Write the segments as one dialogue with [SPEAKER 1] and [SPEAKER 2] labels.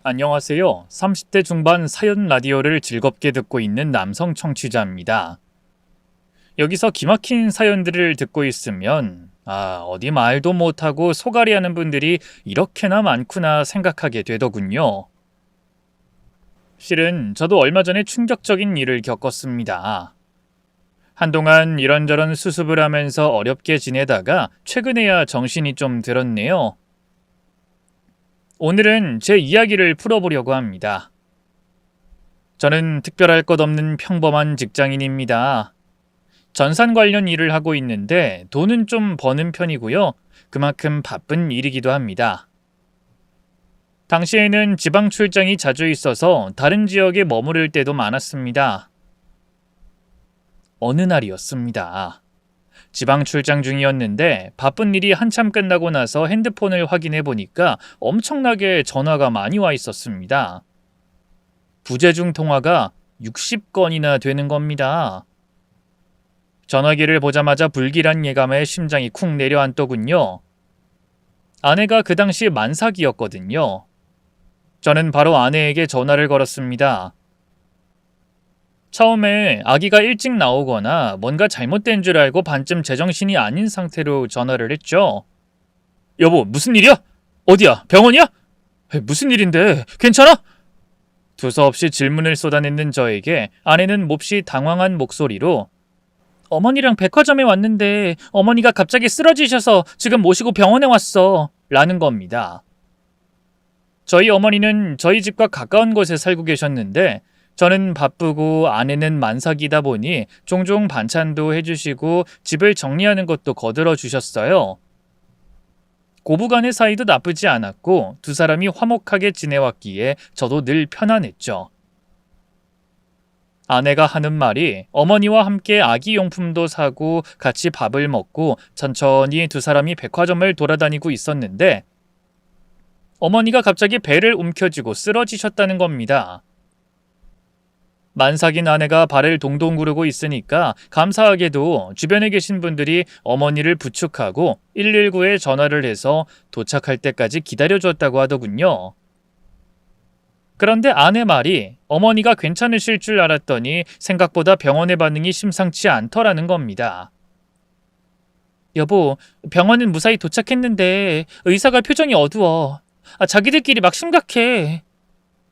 [SPEAKER 1] 안녕하세요. 30대 중반 사연 라디오를 즐겁게 듣고 있는 남성 청취자입니다. 여기서 기막힌 사연들을 듣고 있으면 어디 말도 못하고 소갈이 하는 분들이 이렇게나 많구나 생각하게 되더군요. 실은 저도 얼마 전에 충격적인 일을 겪었습니다. 한동안 이런저런 수습을 하면서 어렵게 지내다가 최근에야 정신이 좀 들었네요. 오늘은 제 이야기를 풀어보려고 합니다. 저는 특별할 것 없는 평범한 직장인입니다. 전산 관련 일을 하고 있는데 돈은 좀 버는 편이고요. 그만큼 바쁜 일이기도 합니다. 당시에는 지방 출장이 자주 있어서 다른 지역에 머무를 때도 많았습니다. 어느 날이었습니다. 지방 출장 중이었는데 바쁜 일이 한참 끝나고 나서 핸드폰을 확인해 보니까 엄청나게 전화가 많이 와 있었습니다. 부재중 통화가 60건이나 되는 겁니다. 전화기를 보자마자 불길한 예감에 심장이 쿵 내려앉더군요. 아내가 그 당시 만삭이었거든요. 저는 바로 아내에게 전화를 걸었습니다. 처음에 아기가 일찍 나오거나 뭔가 잘못된 줄 알고 반쯤 제정신이 아닌 상태로 전화를 했죠. 여보, 무슨 일이야? 어디야? 병원이야? 무슨 일인데? 괜찮아? 두서없이 질문을 쏟아내는 저에게 아내는 몹시 당황한 목소리로 어머니랑 백화점에 왔는데 어머니가 갑자기 쓰러지셔서 지금 모시고 병원에 왔어 라는 겁니다. 저희 어머니는 저희 집과 가까운 곳에 살고 계셨는데 저는 바쁘고 아내는 만삭이다 보니 종종 반찬도 해주시고 집을 정리하는 것도 거들어 주셨어요. 고부간의 사이도 나쁘지 않았고 두 사람이 화목하게 지내왔기에 저도 늘 편안했죠. 아내가 하는 말이 어머니와 함께 아기 용품도 사고 같이 밥을 먹고 천천히 두 사람이 백화점을 돌아다니고 있었는데 어머니가 갑자기 배를 움켜쥐고 쓰러지셨다는 겁니다. 만삭인 아내가 발을 동동 구르고 있으니까 감사하게도 주변에 계신 분들이 어머니를 부축하고 119에 전화를 해서 도착할 때까지 기다려줬다고 하더군요. 그런데 아내 말이 어머니가 괜찮으실 줄 알았더니 생각보다 병원의 반응이 심상치 않더라는 겁니다. 여보, 병원은 무사히 도착했는데 의사가 표정이 어두워. 자기들끼리 막 심각해.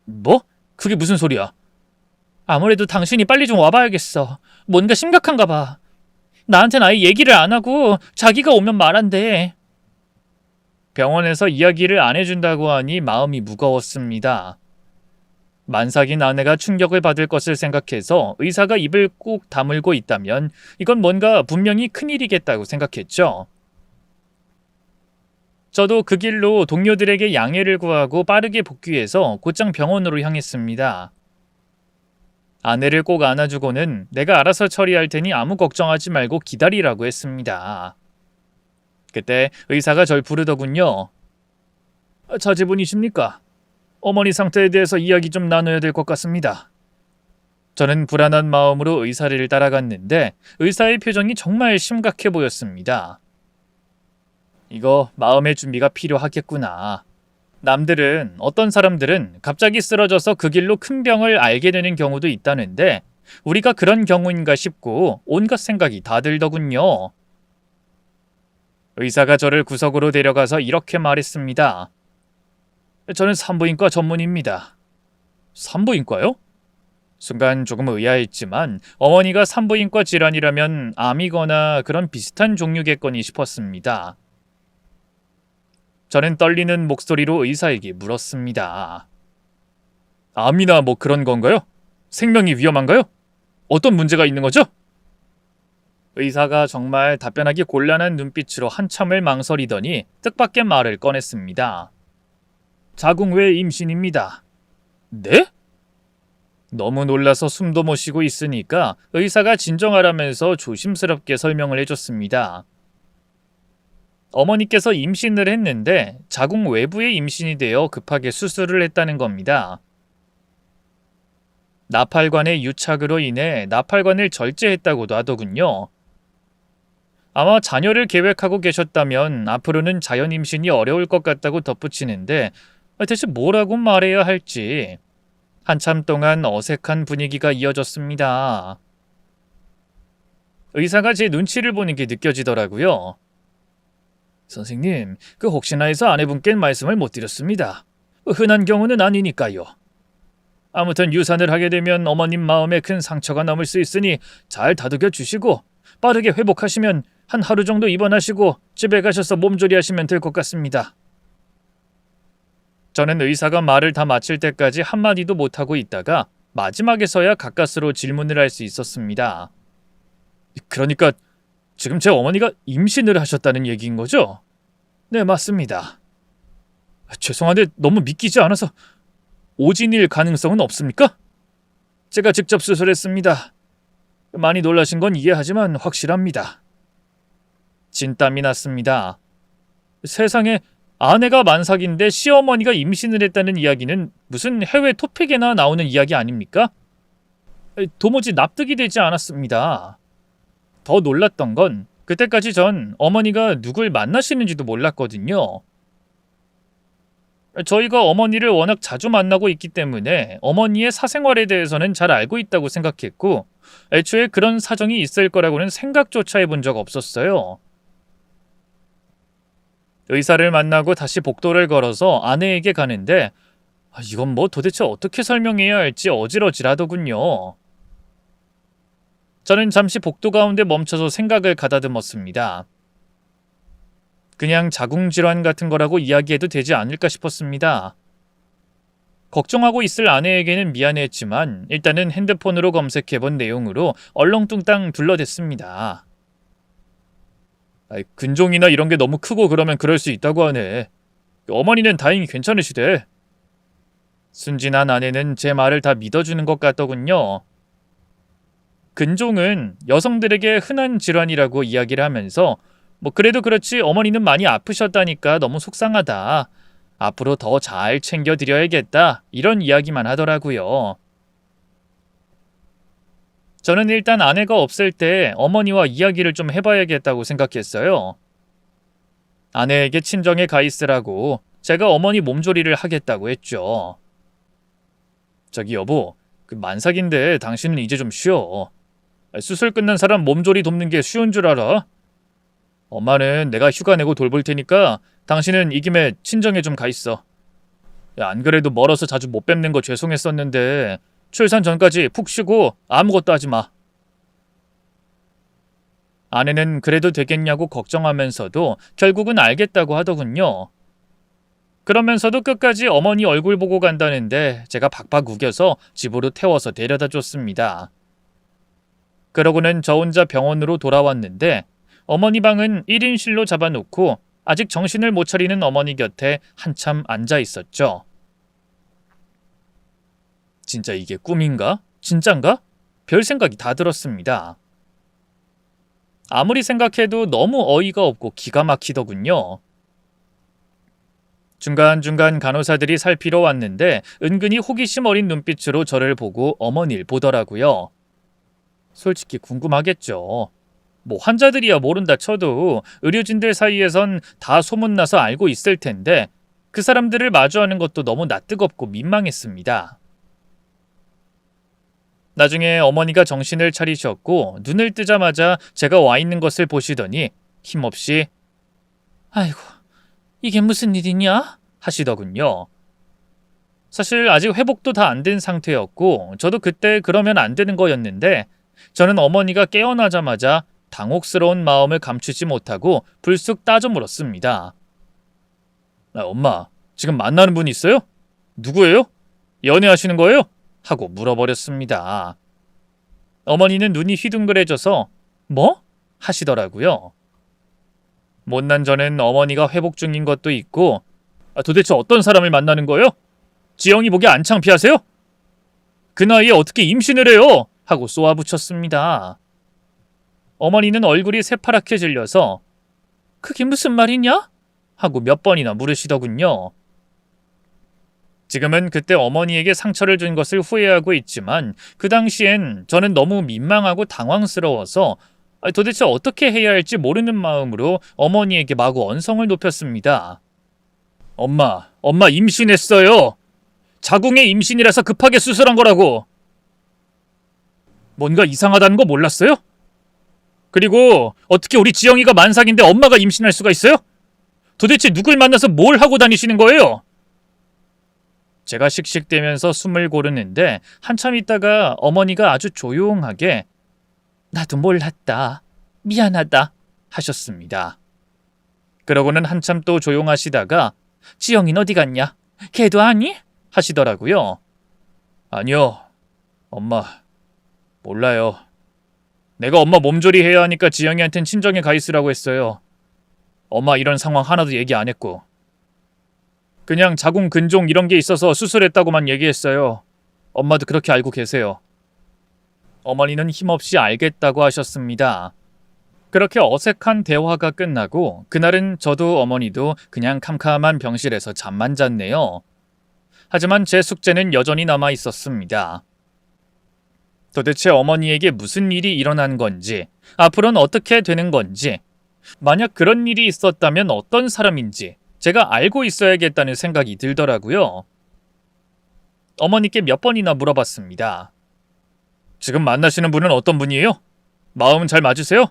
[SPEAKER 1] 뭐? 그게 무슨 소리야? 아무래도 당신이 빨리 좀 와봐야겠어. 뭔가 심각한가 봐. 나한텐 아예 얘기를 안 하고 자기가 오면 말한대. 병원에서 이야기를 안 해준다고 하니 마음이 무거웠습니다. 만삭인 아내가 충격을 받을 것을 생각해서 의사가 입을 꾹 다물고 있다면 이건 뭔가 분명히 큰일이겠다고 생각했죠. 저도 그 길로 동료들에게 양해를 구하고 빠르게 복귀해서 곧장 병원으로 향했습니다. 아내를 꼭 안아주고는 내가 알아서 처리할 테니 아무 걱정하지 말고 기다리라고 했습니다. 그때 의사가 절 부르더군요. 자제분이십니까? 어머니 상태에 대해서 이야기 좀 나눠야 될 것 같습니다. 저는 불안한 마음으로 의사를 따라갔는데 의사의 표정이 정말 심각해 보였습니다. 이거 마음의 준비가 필요하겠구나. 남들은 어떤 사람들은 갑자기 쓰러져서 그 길로 큰 병을 앓게 되는 경우도 있다는데 우리가 그런 경우인가 싶고 온갖 생각이 다 들더군요. 의사가 저를 구석으로 데려가서 이렇게 말했습니다. 저는 산부인과 전문입니다. 산부인과요? 순간 조금 의아했지만 어머니가 산부인과 질환이라면 암이거나 그런 비슷한 종류겠거니 싶었습니다. 저는 떨리는 목소리로 의사에게 물었습니다. 암이나 뭐 그런 건가요? 생명이 위험한가요? 어떤 문제가 있는 거죠? 의사가 정말 답변하기 곤란한 눈빛으로 한참을 망설이더니 뜻밖의 말을 꺼냈습니다. 자궁외 임신입니다. 네? 너무 놀라서 숨도 못 쉬고 있으니까 의사가 진정하라면서 조심스럽게 설명을 해줬습니다. 어머니께서 임신을 했는데 자궁 외부에 임신이 되어 급하게 수술을 했다는 겁니다. 나팔관의 유착으로 인해 나팔관을 절제했다고도 하더군요. 아마 자녀를 계획하고 계셨다면 앞으로는 자연 임신이 어려울 것 같다고 덧붙이는데 대체 뭐라고 말해야 할지 한참 동안 어색한 분위기가 이어졌습니다. 의사가 제 눈치를 보는 게 느껴지더라고요. 선생님, 혹시나 해서 아내분께 말씀을 못 드렸습니다. 흔한 경우는 아니니까요. 아무튼 유산을 하게 되면 어머님 마음에 큰 상처가 남을 수 있으니 잘 다독여 주시고 빠르게 회복하시면 한 하루 정도 입원하시고 집에 가셔서 몸조리하시면 될 것 같습니다. 저는 의사가 말을 다 마칠 때까지 한마디도 못하고 있다가 마지막에서야 가까스로 질문을 할 수 있었습니다. 그러니까 지금 제 어머니가 임신을 하셨다는 얘기인 거죠? 네, 맞습니다. 죄송한데 너무 믿기지 않아서 오진일 가능성은 없습니까? 제가 직접 수술했습니다. 많이 놀라신 건 이해하지만 확실합니다. 진땀이 났습니다. 세상에, 아내가 만삭인데 시어머니가 임신을 했다는 이야기는 무슨 해외 토픽에나 나오는 이야기 아닙니까? 도무지 납득이 되지 않았습니다. 더 놀랐던 건 그때까지 전 어머니가 누굴 만나시는지도 몰랐거든요. 저희가 어머니를 워낙 자주 만나고 있기 때문에 어머니의 사생활에 대해서는 잘 알고 있다고 생각했고 애초에 그런 사정이 있을 거라고는 생각조차 해본 적 없었어요. 의사를 만나고 다시 복도를 걸어서 아내에게 가는데 이건 도대체 어떻게 설명해야 할지 어질어질하더군요. 저는 잠시 복도 가운데 멈춰서 생각을 가다듬었습니다. 그냥 자궁질환 같은 거라고 이야기해도 되지 않을까 싶었습니다. 걱정하고 있을 아내에게는 미안했지만 일단은 핸드폰으로 검색해본 내용으로 얼렁뚱땅 둘러댔습니다. 근종이나 이런 게 너무 크고 그러면 그럴 수 있다고 하네. 어머니는 다행히 괜찮으시대. 순진한 아내는 제 말을 다 믿어주는 것 같더군요. 근종은 여성들에게 흔한 질환이라고 이야기를 하면서 그래도 그렇지 어머니는 많이 아프셨다니까 너무 속상하다. 앞으로 더 잘 챙겨드려야겠다. 이런 이야기만 하더라고요. 저는 일단 아내가 없을 때 어머니와 이야기를 좀 해봐야겠다고 생각했어요. 아내에게 친정에 가 있으라고 제가 어머니 몸조리를 하겠다고 했죠. 저기 여보, 만삭인데 당신은 이제 좀 쉬어. 수술 끝난 사람 몸조리 돕는 게 쉬운 줄 알아? 엄마는 내가 휴가 내고 돌볼 테니까 당신은 이 김에 친정에 좀 가 있어. 안 그래도 멀어서 자주 못 뵙는 거 죄송했었는데 출산 전까지 푹 쉬고 아무것도 하지 마. 아내는 그래도 되겠냐고 걱정하면서도 결국은 알겠다고 하더군요. 그러면서도 끝까지 어머니 얼굴 보고 간다는데 제가 박박 우겨서 집으로 태워서 데려다 줬습니다. 그러고는 저 혼자 병원으로 돌아왔는데 어머니 방은 1인실로 잡아놓고 아직 정신을 못 차리는 어머니 곁에 한참 앉아 있었죠. 진짜 이게 꿈인가? 진짠가? 별 생각이 다 들었습니다. 아무리 생각해도 너무 어이가 없고 기가 막히더군요. 중간중간 간호사들이 살피러 왔는데 은근히 호기심 어린 눈빛으로 저를 보고 어머니를 보더라고요. 솔직히 궁금하겠죠. 환자들이야 모른다 쳐도 의료진들 사이에선 다 소문나서 알고 있을 텐데 그 사람들을 마주하는 것도 너무 낯뜨겁고 민망했습니다. 나중에 어머니가 정신을 차리셨고 눈을 뜨자마자 제가 와 있는 것을 보시더니 힘없이 아이고, 이게 무슨 일이냐? 하시더군요. 사실 아직 회복도 다 안 된 상태였고 저도 그때 그러면 안 되는 거였는데 저는 어머니가 깨어나자마자 당혹스러운 마음을 감추지 못하고 불쑥 따져 물었습니다. 엄마, 지금 만나는 분 있어요? 누구예요? 연애하시는 거예요? 하고 물어버렸습니다. 어머니는 눈이 휘둥그레져서 뭐? 하시더라고요. 못난 저는 어머니가 회복 중인 것도 있고 도대체 어떤 사람을 만나는 거예요? 지영이 보기 안 창피하세요? 그 나이에 어떻게 임신을 해요? 하고 쏘아붙였습니다. 어머니는 얼굴이 새파랗게 질려서 그게 무슨 말이냐? 하고 몇 번이나 물으시더군요. 지금은 그때 어머니에게 상처를 준 것을 후회하고 있지만 그 당시엔 저는 너무 민망하고 당황스러워서 도대체 어떻게 해야 할지 모르는 마음으로 어머니에게 마구 언성을 높였습니다. 엄마 임신했어요. 자궁의 임신이라서 급하게 수술한 거라고. 뭔가 이상하다는 거 몰랐어요? 그리고 어떻게 우리 지영이가 만삭인데 엄마가 임신할 수가 있어요? 도대체 누굴 만나서 뭘 하고 다니시는 거예요? 제가 씩씩대면서 숨을 고르는데 한참 있다가 어머니가 아주 조용하게 나도 몰랐다. 미안하다 하셨습니다. 그러고는 한참 또 조용하시다가 지영이는 어디 갔냐? 걔도 아니? 하시더라고요. 아니요. 엄마 몰라요. 내가 엄마 몸조리 해야 하니까 지영이한텐 친정에 가 있으라고 했어요. 엄마 이런 상황 하나도 얘기 안 했고 그냥 자궁 근종 이런 게 있어서 수술했다고만 얘기했어요. 엄마도 그렇게 알고 계세요. 어머니는 힘없이 알겠다고 하셨습니다. 그렇게 어색한 대화가 끝나고 그날은 저도 어머니도 그냥 캄캄한 병실에서 잠만 잤네요. 하지만 제 숙제는 여전히 남아 있었습니다. 도대체 어머니에게 무슨 일이 일어난 건지, 앞으로는 어떻게 되는 건지, 만약 그런 일이 있었다면 어떤 사람인지 제가 알고 있어야겠다는 생각이 들더라고요. 어머니께 몇 번이나 물어봤습니다. 지금 만나시는 분은 어떤 분이에요? 마음은 잘 맞으세요?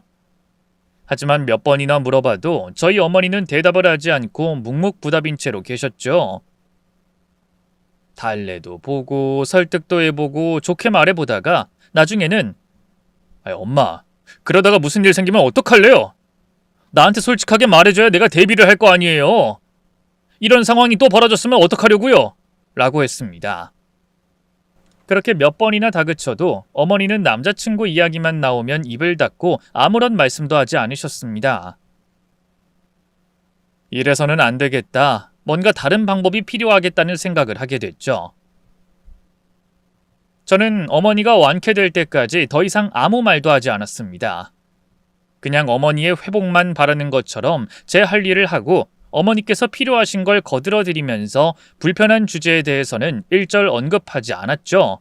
[SPEAKER 1] 하지만 몇 번이나 물어봐도 저희 어머니는 대답을 하지 않고 묵묵부답인 채로 계셨죠. 달래도 보고 설득도 해보고 좋게 말해보다가 나중에는 엄마, 그러다가 무슨 일 생기면 어떡할래요? 나한테 솔직하게 말해줘야 내가 대비를 할 거 아니에요. 이런 상황이 또 벌어졌으면 어떡하려고요? 라고 했습니다. 그렇게 몇 번이나 다그쳐도 어머니는 남자친구 이야기만 나오면 입을 닫고 아무런 말씀도 하지 않으셨습니다. 이래서는 안 되겠다. 뭔가 다른 방법이 필요하겠다는 생각을 하게 됐죠. 저는 어머니가 완쾌될 때까지 더 이상 아무 말도 하지 않았습니다. 그냥 어머니의 회복만 바라는 것처럼 제 할 일을 하고 어머니께서 필요하신 걸 거들어드리면서 불편한 주제에 대해서는 일절 언급하지 않았죠.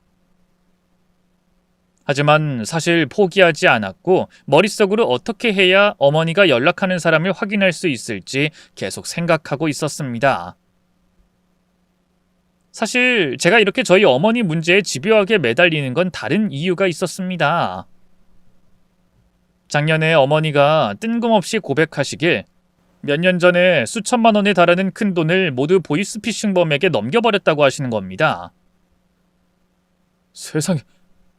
[SPEAKER 1] 하지만 사실 포기하지 않았고 머릿속으로 어떻게 해야 어머니가 연락하는 사람을 확인할 수 있을지 계속 생각하고 있었습니다. 사실 제가 이렇게 저희 어머니 문제에 집요하게 매달리는 건 다른 이유가 있었습니다. 작년에 어머니가 뜬금없이 고백하시길 몇 년 전에 수천만 원에 달하는 큰 돈을 모두 보이스피싱범에게 넘겨버렸다고 하시는 겁니다. 세상에,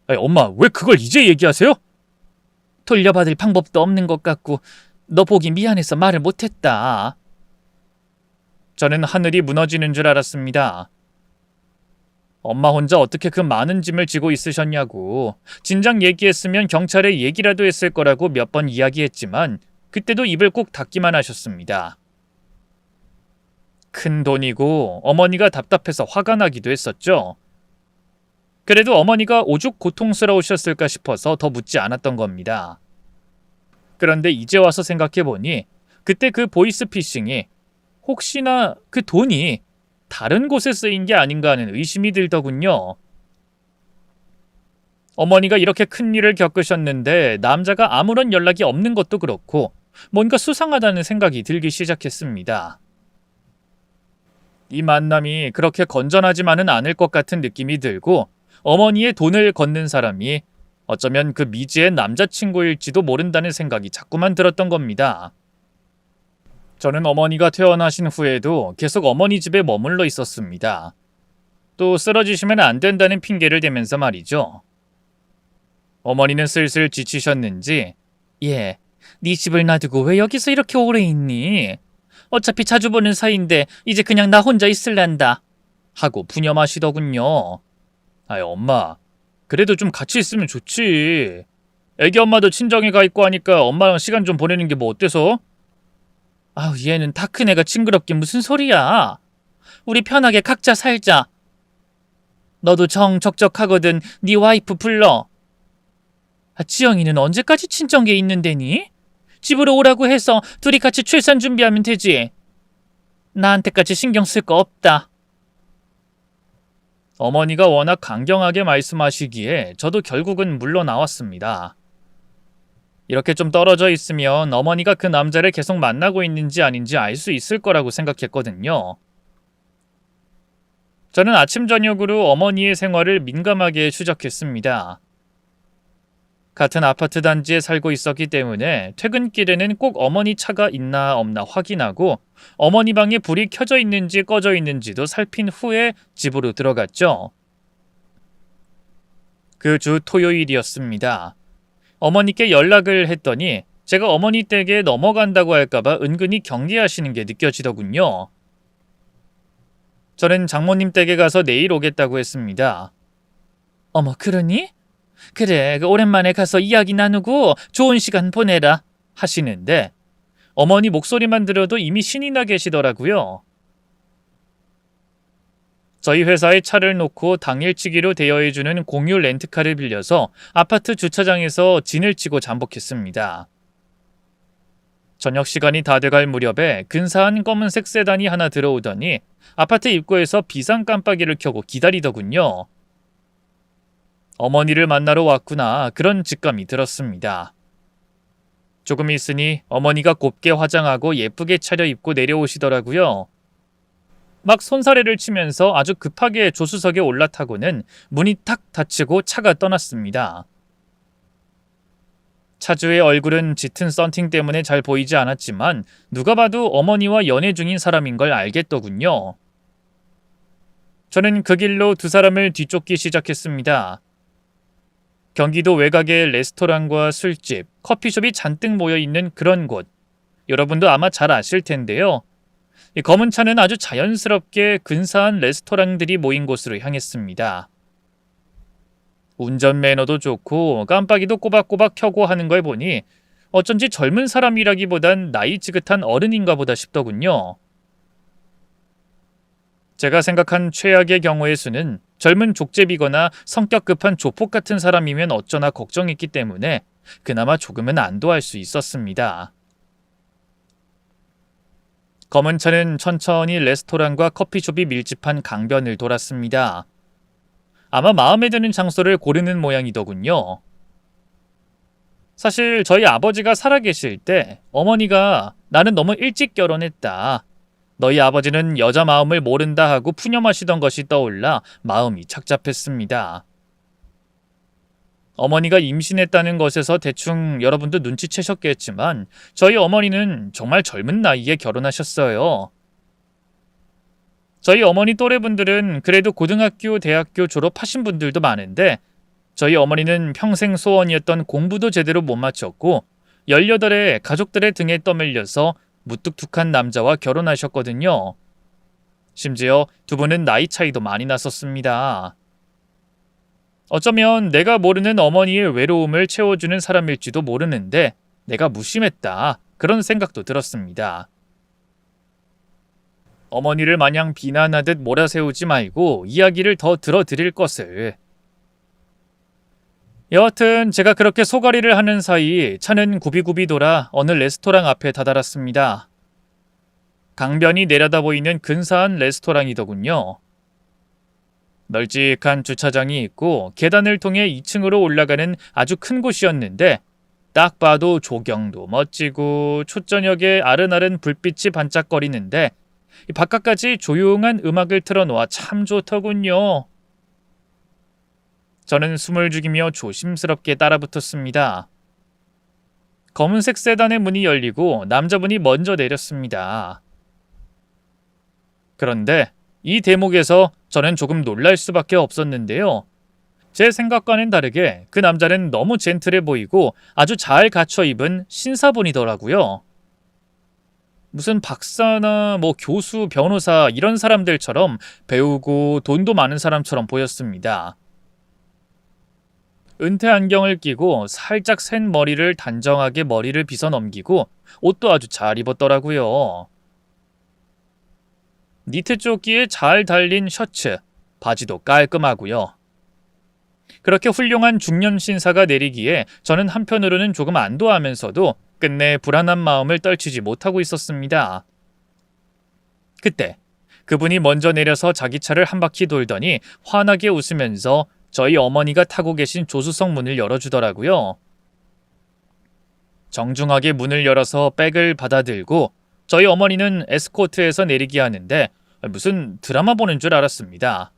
[SPEAKER 1] 엄마 왜 그걸 이제 얘기하세요? 돌려받을 방법도 없는 것 같고 너 보기 미안해서 말을 못했다. 저는 하늘이 무너지는 줄 알았습니다. 엄마 혼자 어떻게 그 많은 짐을 지고 있으셨냐고. 진작 얘기했으면 경찰에 얘기라도 했을 거라고 몇 번 이야기했지만 그때도 입을 꼭 닫기만 하셨습니다. 큰 돈이고 어머니가 답답해서 화가 나기도 했었죠. 그래도 어머니가 오죽 고통스러우셨을까 싶어서 더 묻지 않았던 겁니다. 그런데 이제 와서 생각해보니 그때 그 보이스피싱이 혹시나 그 돈이 다른 곳에 쓰인 게 아닌가 하는 의심이 들더군요. 어머니가 이렇게 큰 일을 겪으셨는데 남자가 아무런 연락이 없는 것도 그렇고 뭔가 수상하다는 생각이 들기 시작했습니다. 이 만남이 그렇게 건전하지만은 않을 것 같은 느낌이 들고 어머니의 돈을 걷는 사람이 어쩌면 그 미지의 남자친구일지도 모른다는 생각이 자꾸만 들었던 겁니다. 저는 어머니가 퇴원하신 후에도 계속 어머니 집에 머물러 있었습니다. 또 쓰러지시면 안 된다는 핑계를 대면서 말이죠. 어머니는 슬슬 지치셨는지 네 집을 놔두고 왜 여기서 이렇게 오래 있니? 어차피 자주 보는 사이인데 이제 그냥 나 혼자 있을란다 하고 푸념하시더군요. 엄마, 그래도 좀 같이 있으면 좋지. 애기 엄마도 친정에 가 있고 하니까 엄마랑 시간 좀 보내는 게 뭐 어때서? 얘는 다 큰 애가 징그럽게 무슨 소리야. 우리 편하게 각자 살자. 너도 정적적하거든 네 와이프 불러. 지영이는 언제까지 친정에 있는데니? 집으로 오라고 해서 둘이 같이 출산 준비하면 되지. 나한테까지 신경 쓸 거 없다. 어머니가 워낙 강경하게 말씀하시기에 저도 결국은 물러나왔습니다. 이렇게 좀 떨어져 있으면 어머니가 그 남자를 계속 만나고 있는지 아닌지 알 수 있을 거라고 생각했거든요. 저는 아침 저녁으로 어머니의 생활을 민감하게 추적했습니다. 같은 아파트 단지에 살고 있었기 때문에 퇴근길에는 꼭 어머니 차가 있나 없나 확인하고 어머니 방에 불이 켜져 있는지 꺼져 있는지도 살핀 후에 집으로 들어갔죠. 그 주 토요일이었습니다. 어머니께 연락을 했더니 제가 어머니 댁에 넘어간다고 할까봐 은근히 경계하시는 게 느껴지더군요. 저는 장모님 댁에 가서 내일 오겠다고 했습니다. 어머, 그러니? 그래, 오랜만에 가서 이야기 나누고 좋은 시간 보내라 하시는데 어머니 목소리만 들어도 이미 신이 나 계시더라고요. 저희 회사에 차를 놓고 당일치기로 대여해주는 공유 렌트카를 빌려서 아파트 주차장에서 진을 치고 잠복했습니다. 저녁 시간이 다 돼갈 무렵에 근사한 검은색 세단이 하나 들어오더니 아파트 입구에서 비상 깜빡이를 켜고 기다리더군요. 어머니를 만나러 왔구나, 그런 직감이 들었습니다. 조금 있으니 어머니가 곱게 화장하고 예쁘게 차려입고 내려오시더라고요. 막 손사래를 치면서 아주 급하게 조수석에 올라타고는 문이 탁 닫히고 차가 떠났습니다. 차주의 얼굴은 짙은 썬팅 때문에 잘 보이지 않았지만 누가 봐도 어머니와 연애 중인 사람인 걸 알겠더군요. 저는 그 길로 두 사람을 뒤쫓기 시작했습니다. 경기도 외곽의 레스토랑과 술집, 커피숍이 잔뜩 모여있는 그런 곳. 여러분도 아마 잘 아실 텐데요. 이 검은 차는 아주 자연스럽게 근사한 레스토랑들이 모인 곳으로 향했습니다. 운전 매너도 좋고 깜빡이도 꼬박꼬박 켜고 하는 걸 보니 어쩐지 젊은 사람이라기보단 나이 지긋한 어른인가 보다 싶더군요. 제가 생각한 최악의 경우의 수는 젊은 족제비거나 성격 급한 조폭 같은 사람이면 어쩌나 걱정했기 때문에 그나마 조금은 안도할 수 있었습니다. 검은 차는 천천히 레스토랑과 커피숍이 밀집한 강변을 돌았습니다. 아마 마음에 드는 장소를 고르는 모양이더군요. 사실 저희 아버지가 살아계실 때 어머니가 나는 너무 일찍 결혼했다, 너희 아버지는 여자 마음을 모른다 하고 푸념하시던 것이 떠올라 마음이 착잡했습니다. 어머니가 임신했다는 것에서 대충 여러분도 눈치채셨겠지만 저희 어머니는 정말 젊은 나이에 결혼하셨어요. 저희 어머니 또래분들은 그래도 고등학교, 대학교 졸업하신 분들도 많은데 저희 어머니는 평생 소원이었던 공부도 제대로 못 마쳤고 18에 가족들의 등에 떠밀려서 무뚝뚝한 남자와 결혼하셨거든요. 심지어 두 분은 나이 차이도 많이 났었습니다. 어쩌면 내가 모르는 어머니의 외로움을 채워주는 사람일지도 모르는데 내가 무심했다, 그런 생각도 들었습니다. 어머니를 마냥 비난하듯 몰아세우지 말고 이야기를 더 들어드릴 것을. 여하튼 제가 그렇게 소가리를 하는 사이 차는 굽이굽이 돌아 어느 레스토랑 앞에 다다랐습니다. 강변이 내려다 보이는 근사한 레스토랑이더군요. 널찍한 주차장이 있고 계단을 통해 2층으로 올라가는 아주 큰 곳이었는데 딱 봐도 조경도 멋지고 초저녁에 아른아른 불빛이 반짝거리는데 바깥까지 조용한 음악을 틀어놓아 참 좋더군요. 저는 숨을 죽이며 조심스럽게 따라붙었습니다. 검은색 세단의 문이 열리고 남자분이 먼저 내렸습니다. 그런데 이 대목에서 저는 조금 놀랄 수밖에 없었는데요. 제 생각과는 다르게 그 남자는 너무 젠틀해 보이고 아주 잘 갖춰 입은 신사분이더라고요. 무슨 박사나 교수, 변호사 이런 사람들처럼 배우고 돈도 많은 사람처럼 보였습니다. 은퇴 안경을 끼고 살짝 센 머리를 단정하게 머리를 빗어 넘기고 옷도 아주 잘 입었더라고요. 니트 조끼에 잘 달린 셔츠, 바지도 깔끔하고요. 그렇게 훌륭한 중년 신사가 내리기에 저는 한편으로는 조금 안도하면서도 끝내 불안한 마음을 떨치지 못하고 있었습니다. 그때 그분이 먼저 내려서 자기 차를 한 바퀴 돌더니 환하게 웃으면서 저희 어머니가 타고 계신 조수석 문을 열어주더라고요. 정중하게 문을 열어서 백을 받아들고 저희 어머니는 에스코트에서 내리게 하는데 무슨 드라마 보는 줄 알았습니다.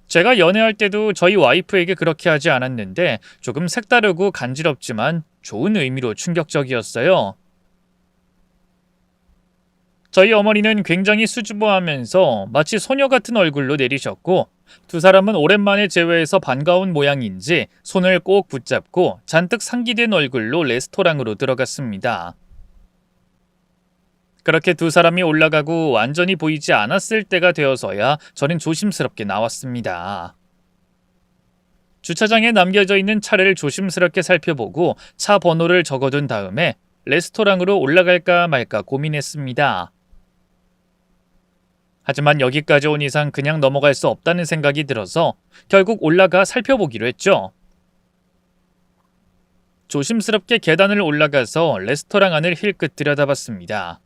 [SPEAKER 1] 제가 연애할 때도 저희 와이프에게 그렇게 하지 않았는데 조금 색다르고 간지럽지만 좋은 의미로 충격적이었어요. 저희 어머니는 굉장히 수줍어하면서 마치 소녀 같은 얼굴로 내리셨고 두 사람은 오랜만에 재회해서 반가운 모양인지 손을 꼭 붙잡고 잔뜩 상기된 얼굴로 레스토랑으로 들어갔습니다. 그렇게 두 사람이 올라가고 완전히 보이지 않았을 때가 되어서야 저는 조심스럽게 나왔습니다. 주차장에 남겨져 있는 차를 조심스럽게 살펴보고 차 번호를 적어둔 다음에 레스토랑으로 올라갈까 말까 고민했습니다. 하지만 여기까지 온 이상 그냥 넘어갈 수 없다는 생각이 들어서 결국 올라가 살펴보기로 했죠. 조심스럽게 계단을 올라가서 레스토랑 안을 힐끗 들여다봤습니다.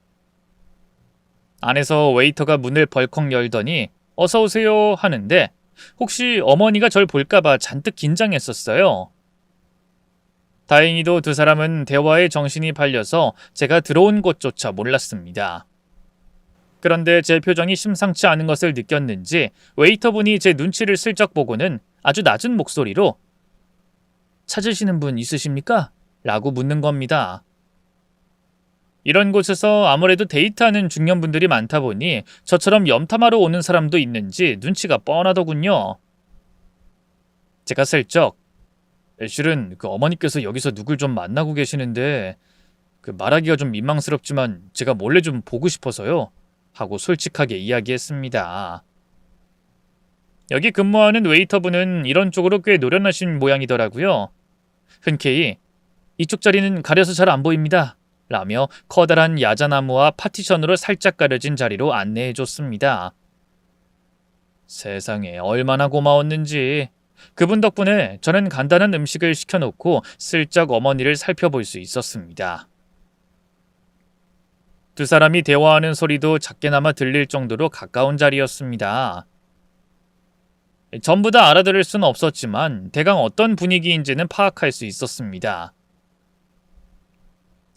[SPEAKER 1] 안에서 웨이터가 문을 벌컥 열더니 어서 오세요 하는데 혹시 어머니가 절 볼까봐 잔뜩 긴장했었어요. 다행히도 두 사람은 대화에 정신이 팔려서 제가 들어온 곳조차 몰랐습니다. 그런데 제 표정이 심상치 않은 것을 느꼈는지 웨이터분이 제 눈치를 슬쩍 보고는 아주 낮은 목소리로 찾으시는 분 있으십니까? 라고 묻는 겁니다. 이런 곳에서 아무래도 데이트하는 중년분들이 많다 보니 저처럼 염탐하러 오는 사람도 있는지 눈치가 뻔하더군요. 제가 슬쩍 실은 어머니께서 여기서 누굴 좀 만나고 계시는데 말하기가 좀 민망스럽지만 제가 몰래 좀 보고 싶어서요 하고 솔직하게 이야기했습니다. 여기 근무하는 웨이터분은 이런 쪽으로 꽤 노련하신 모양이더라고요. 흔쾌히 이쪽 자리는 가려서 잘 안 보입니다 라며 커다란 야자나무와 파티션으로 살짝 가려진 자리로 안내해줬습니다. 세상에 얼마나 고마웠는지. 그분 덕분에 저는 간단한 음식을 시켜놓고 슬쩍 어머니를 살펴볼 수 있었습니다. 두 사람이 대화하는 소리도 작게나마 들릴 정도로 가까운 자리였습니다. 전부 다 알아들을 수는 없었지만 대강 어떤 분위기인지는 파악할 수 있었습니다.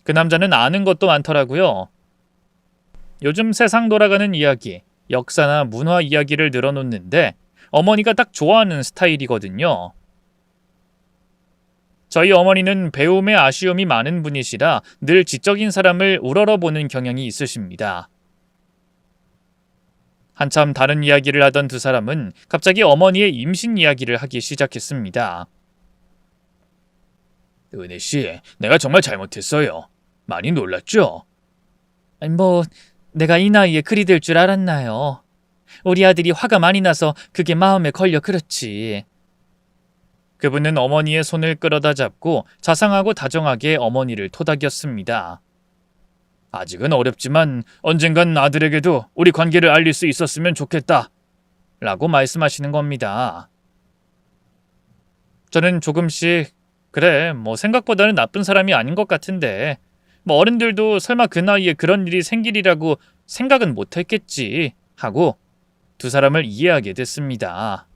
[SPEAKER 1] 그 남자는 아는 것도 많더라고요. 요즘 세상 돌아가는 이야기, 역사나 문화 이야기를 늘어놓는데 어머니가 딱 좋아하는 스타일이거든요. 저희 어머니는 배움에 아쉬움이 많은 분이시라 늘 지적인 사람을 우러러보는 경향이 있으십니다. 한참 다른 이야기를 하던 두 사람은 갑자기 어머니의 임신 이야기를 하기 시작했습니다. 은혜씨, 내가 정말 잘못했어요. 많이 놀랐죠? 내가 이 나이에 그리 될 줄 알았나요? 우리 아들이 화가 많이 나서 그게 마음에 걸려 그렇지. 그분은 어머니의 손을 끌어다 잡고 자상하고 다정하게 어머니를 토닥였습니다. 아직은 어렵지만 언젠간 아들에게도 우리 관계를 알릴 수 있었으면 좋겠다 라고 말씀하시는 겁니다. 저는 조금씩 그래 생각보다는 나쁜 사람이 아닌 것 같은데 어른들도 설마 그 나이에 그런 일이 생기리라고 생각은 못했겠지 하고 두 사람을 이해하게 됐습니다.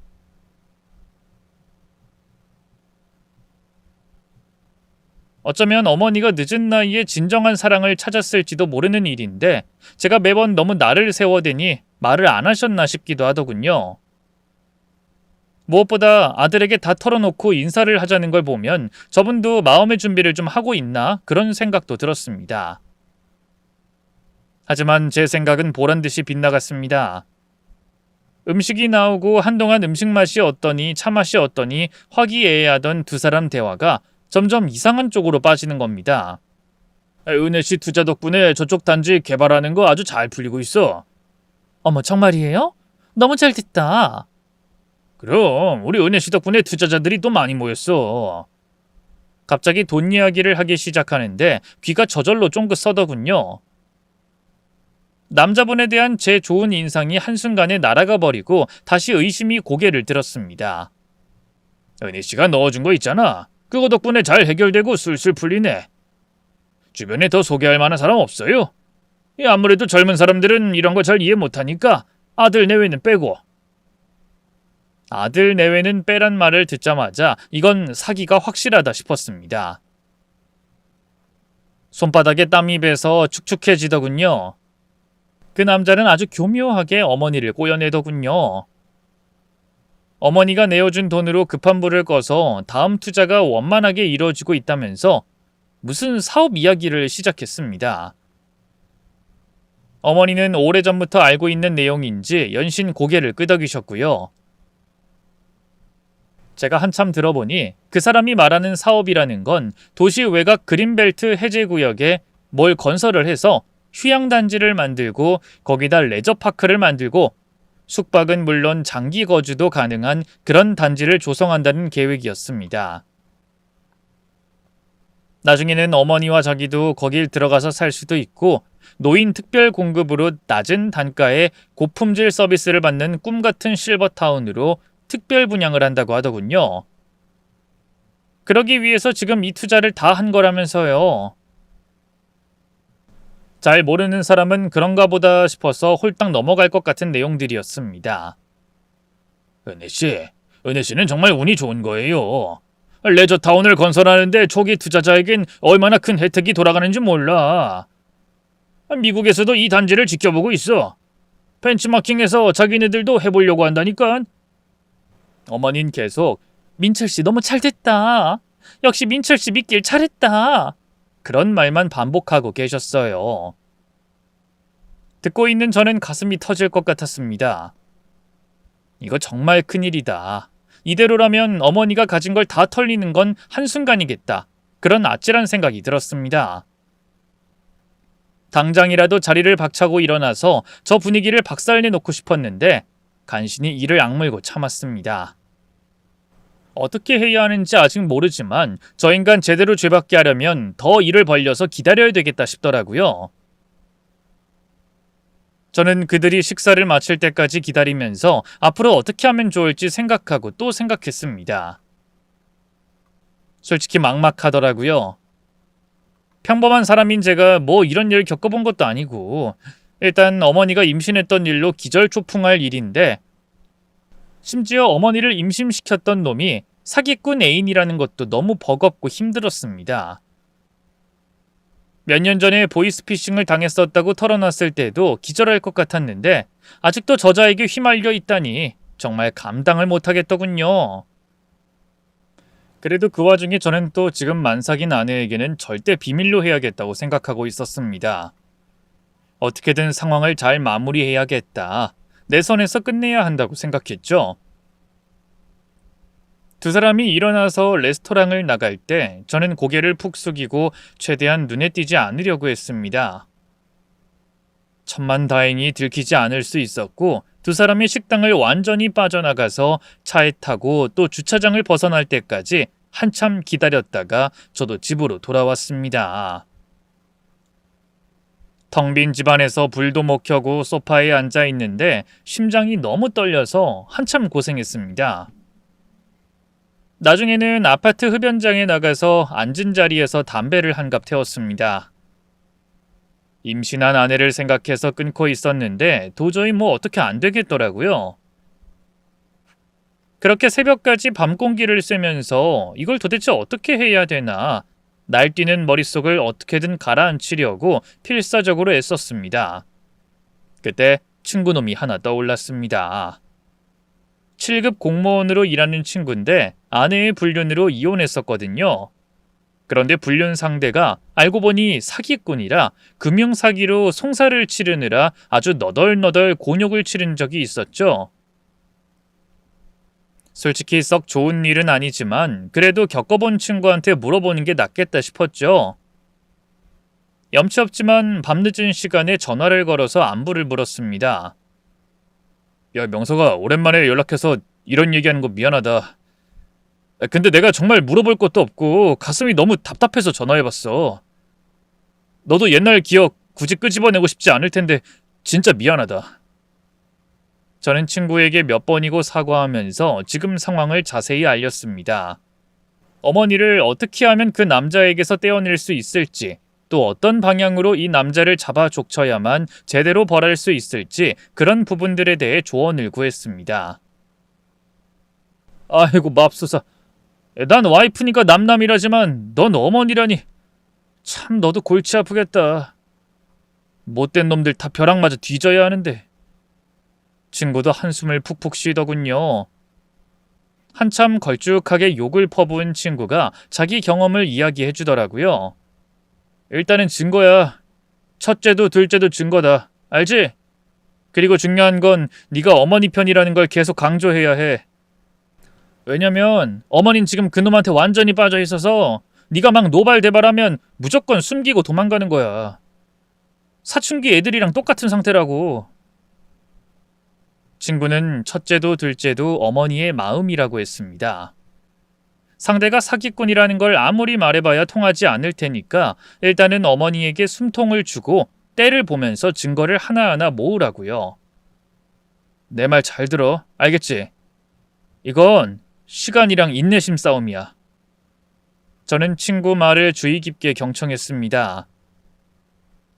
[SPEAKER 1] 어쩌면 어머니가 늦은 나이에 진정한 사랑을 찾았을지도 모르는 일인데 제가 매번 너무 나를 세워대니 말을 안 하셨나 싶기도 하더군요. 무엇보다 아들에게 다 털어놓고 인사를 하자는 걸 보면 저분도 마음의 준비를 좀 하고 있나 그런 생각도 들었습니다. 하지만 제 생각은 보란듯이 빗나갔습니다. 음식이 나오고 한동안 음식 맛이 어떠니 차 맛이 어떠니 화기애애하던 두 사람 대화가 점점 이상한 쪽으로 빠지는 겁니다. 은혜씨 투자 덕분에 저쪽 단지 개발하는 거 아주 잘 풀리고 있어. 어머 정말이에요? 너무 잘 됐다. 그럼 우리 은혜씨 덕분에 투자자들이 또 많이 모였어. 갑자기 돈 이야기를 하기 시작하는데 귀가 저절로 쫑긋 서더군요. 남자분에 대한 제 좋은 인상이 한순간에 날아가 버리고 다시 의심이 고개를 들었습니다. 은혜씨가 넣어준 거 있잖아. 그거 덕분에 잘 해결되고 술술 풀리네. 주변에 더 소개할 만한 사람 없어요? 아무래도 젊은 사람들은 이런 거 잘 이해 못하니까 아들 내외는 빼고. 아들 내외는 빼란 말을 듣자마자 이건 사기가 확실하다 싶었습니다. 손바닥에 땀이 배서 축축해지더군요. 그 남자는 아주 교묘하게 어머니를 꼬여내더군요. 어머니가 내어준 돈으로 급한 불을 꺼서 다음 투자가 원만하게 이루어지고 있다면서 무슨 사업 이야기를 시작했습니다. 어머니는 오래전부터 알고 있는 내용인지 연신 고개를 끄덕이셨고요. 제가 한참 들어보니 그 사람이 말하는 사업이라는 건 도시 외곽 그린벨트 해제구역에 뭘 건설을 해서 휴양단지를 만들고 거기다 레저파크를 만들고 숙박은 물론 장기 거주도 가능한 그런 단지를 조성한다는 계획이었습니다. 나중에는 어머니와 자기도 거길 들어가서 살 수도 있고 노인 특별 공급으로 낮은 단가에 고품질 서비스를 받는 꿈같은 실버타운으로 특별 분양을 한다고 하더군요. 그러기 위해서 지금 이 투자를 다 한 거라면서요. 잘 모르는 사람은 그런가 보다 싶어서 홀딱 넘어갈 것 같은 내용들이었습니다. 은혜씨는 정말 운이 좋은 거예요. 레저타운을 건설하는데 초기 투자자에겐 얼마나 큰 혜택이 돌아가는지 몰라. 미국에서도 이 단지를 지켜보고 있어. 벤치마킹해서 자기네들도 해보려고 한다니까. 어머니는 계속 민철씨 너무 잘됐다. 역시 민철씨 믿길 잘했다. 그런 말만 반복하고 계셨어요. 듣고 있는 저는 가슴이 터질 것 같았습니다. 이거 정말 큰일이다. 이대로라면 어머니가 가진 걸 다 털리는 건 한순간이겠다. 그런 아찔한 생각이 들었습니다. 당장이라도 자리를 박차고 일어나서 저 분위기를 박살내놓고 싶었는데 간신히 이를 악물고 참았습니다. 어떻게 해야 하는지 아직 모르지만 저 인간 제대로 죄받게 하려면 더 일을 벌려서 기다려야 되겠다 싶더라고요. 저는 그들이 식사를 마칠 때까지 기다리면서 앞으로 어떻게 하면 좋을지 생각하고 또 생각했습니다. 솔직히 막막하더라고요. 평범한 사람인 제가 뭐 이런 일을 겪어본 것도 아니고 일단 어머니가 임신했던 일로 기절초풍할 일인데 심지어 어머니를 임신시켰던 놈이 사기꾼 애인이라는 것도 너무 버겁고 힘들었습니다. 몇 년 전에 보이스피싱을 당했었다고 털어놨을 때도 기절할 것 같았는데 아직도 저자에게 휘말려 있다니 정말 감당을 못하겠더군요. 그래도 그 와중에 저는 또 지금 만삭인 아내에게는 절대 비밀로 해야겠다고 생각하고 있었습니다. 어떻게든 상황을 잘 마무리해야겠다. 내 선에서 끝내야 한다고 생각했죠. 두 사람이 일어나서 레스토랑을 나갈 때 저는 고개를 푹 숙이고 최대한 눈에 띄지 않으려고 했습니다. 천만다행히 들키지 않을 수 있었고 두 사람이 식당을 완전히 빠져나가서 차에 타고 또 주차장을 벗어날 때까지 한참 기다렸다가 저도 집으로 돌아왔습니다. 텅 빈 집안에서 불도 못 켜고 소파에 앉아 있는데 심장이 너무 떨려서 한참 고생했습니다. 나중에는 아파트 흡연장에 나가서 앉은 자리에서 담배를 한 갑 태웠습니다. 임신한 아내를 생각해서 끊고 있었는데 도저히 뭐 어떻게 안 되겠더라고요. 그렇게 새벽까지 밤 공기를 쐬면서 이걸 도대체 어떻게 해야 되나 날뛰는 머릿속을 어떻게든 가라앉히려고 필사적으로 애썼습니다. 그때 친구놈이 하나 떠올랐습니다. 7급 공무원으로 일하는 친구인데 아내의 불륜으로 이혼했었거든요. 그런데 불륜 상대가 알고 보니 사기꾼이라 금융사기로 송사를 치르느라 아주 너덜너덜 곤욕을 치른 적이 있었죠. 솔직히 썩 좋은 일은 아니지만 그래도 겪어본 친구한테 물어보는 게 낫겠다 싶었죠. 염치 없지만 밤늦은 시간에 전화를 걸어서 안부를 물었습니다. 야, 명석아, 오랜만에 연락해서 이런 얘기하는 거 미안하다. 근데 내가 정말 물어볼 것도 없고 가슴이 너무 답답해서 전화해봤어. 너도 옛날 기억 굳이 끄집어내고 싶지 않을 텐데 진짜 미안하다. 저는 친구에게 몇 번이고 사과하면서 지금 상황을 자세히 알렸습니다. 어머니를 어떻게 하면 그 남자에게서 떼어낼 수 있을지, 또 어떤 방향으로 이 남자를 잡아 족쳐야만 제대로 벌할 수 있을지 그런 부분들에 대해 조언을 구했습니다. 아이고 맙소사. 난 와이프니까 남남이라지만 넌 어머니라니. 참 너도 골치 아프겠다. 못된 놈들 다 벼락 맞아 뒤져야 하는데. 친구도 한숨을 푹푹 쉬더군요. 한참 걸쭉하게 욕을 퍼부은 친구가 자기 경험을 이야기해 주더라고요. 일단은 증거야. 첫째도 둘째도 증거다. 알지? 그리고 중요한 건 네가 어머니 편이라는 걸 계속 강조해야 해. 왜냐면 어머닌 지금 그놈한테 완전히 빠져 있어서 네가 막 노발대발하면 무조건 숨기고 도망가는 거야. 사춘기 애들이랑 똑같은 상태라고. 친구는 첫째도 둘째도 어머니의 마음이라고 했습니다. 상대가 사기꾼이라는 걸 아무리 말해봐야 통하지 않을 테니까 일단은 어머니에게 숨통을 주고 때를 보면서 증거를 하나하나 모으라고요. 내 말 잘 들어. 알겠지? 이건 시간이랑 인내심 싸움이야. 저는 친구 말을 주의 깊게 경청했습니다.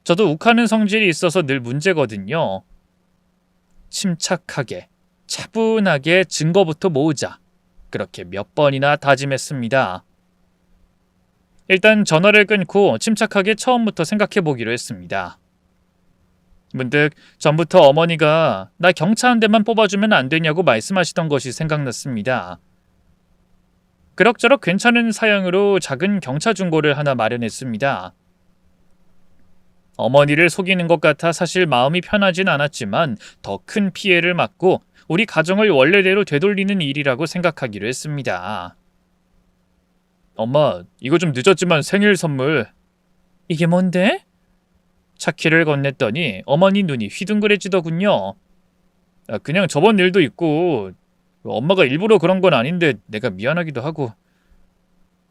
[SPEAKER 1] 저도 욱하는 성질이 있어서 늘 문제거든요. 침착하게, 차분하게 증거부터 모으자. 그렇게 몇 번이나 다짐했습니다. 일단 전화를 끊고 침착하게 처음부터 생각해 보기로 했습니다. 문득 전부터 어머니가 나 경차 한 대만 뽑아주면 안 되냐고 말씀하시던 것이 생각났습니다. 그럭저럭 괜찮은 사양으로 작은 경차 중고를 하나 마련했습니다. 어머니를 속이는 것 같아 사실 마음이 편하진 않았지만 더 큰 피해를 막고 우리 가정을 원래대로 되돌리는 일이라고 생각하기로 했습니다. 엄마, 이거 좀 늦었지만 생일 선물. 이게 뭔데? 차키를 건넸더니 어머니 눈이 휘둥그레지더군요. 그냥 저번 일도 있고 엄마가 일부러 그런 건 아닌데 내가 미안하기도 하고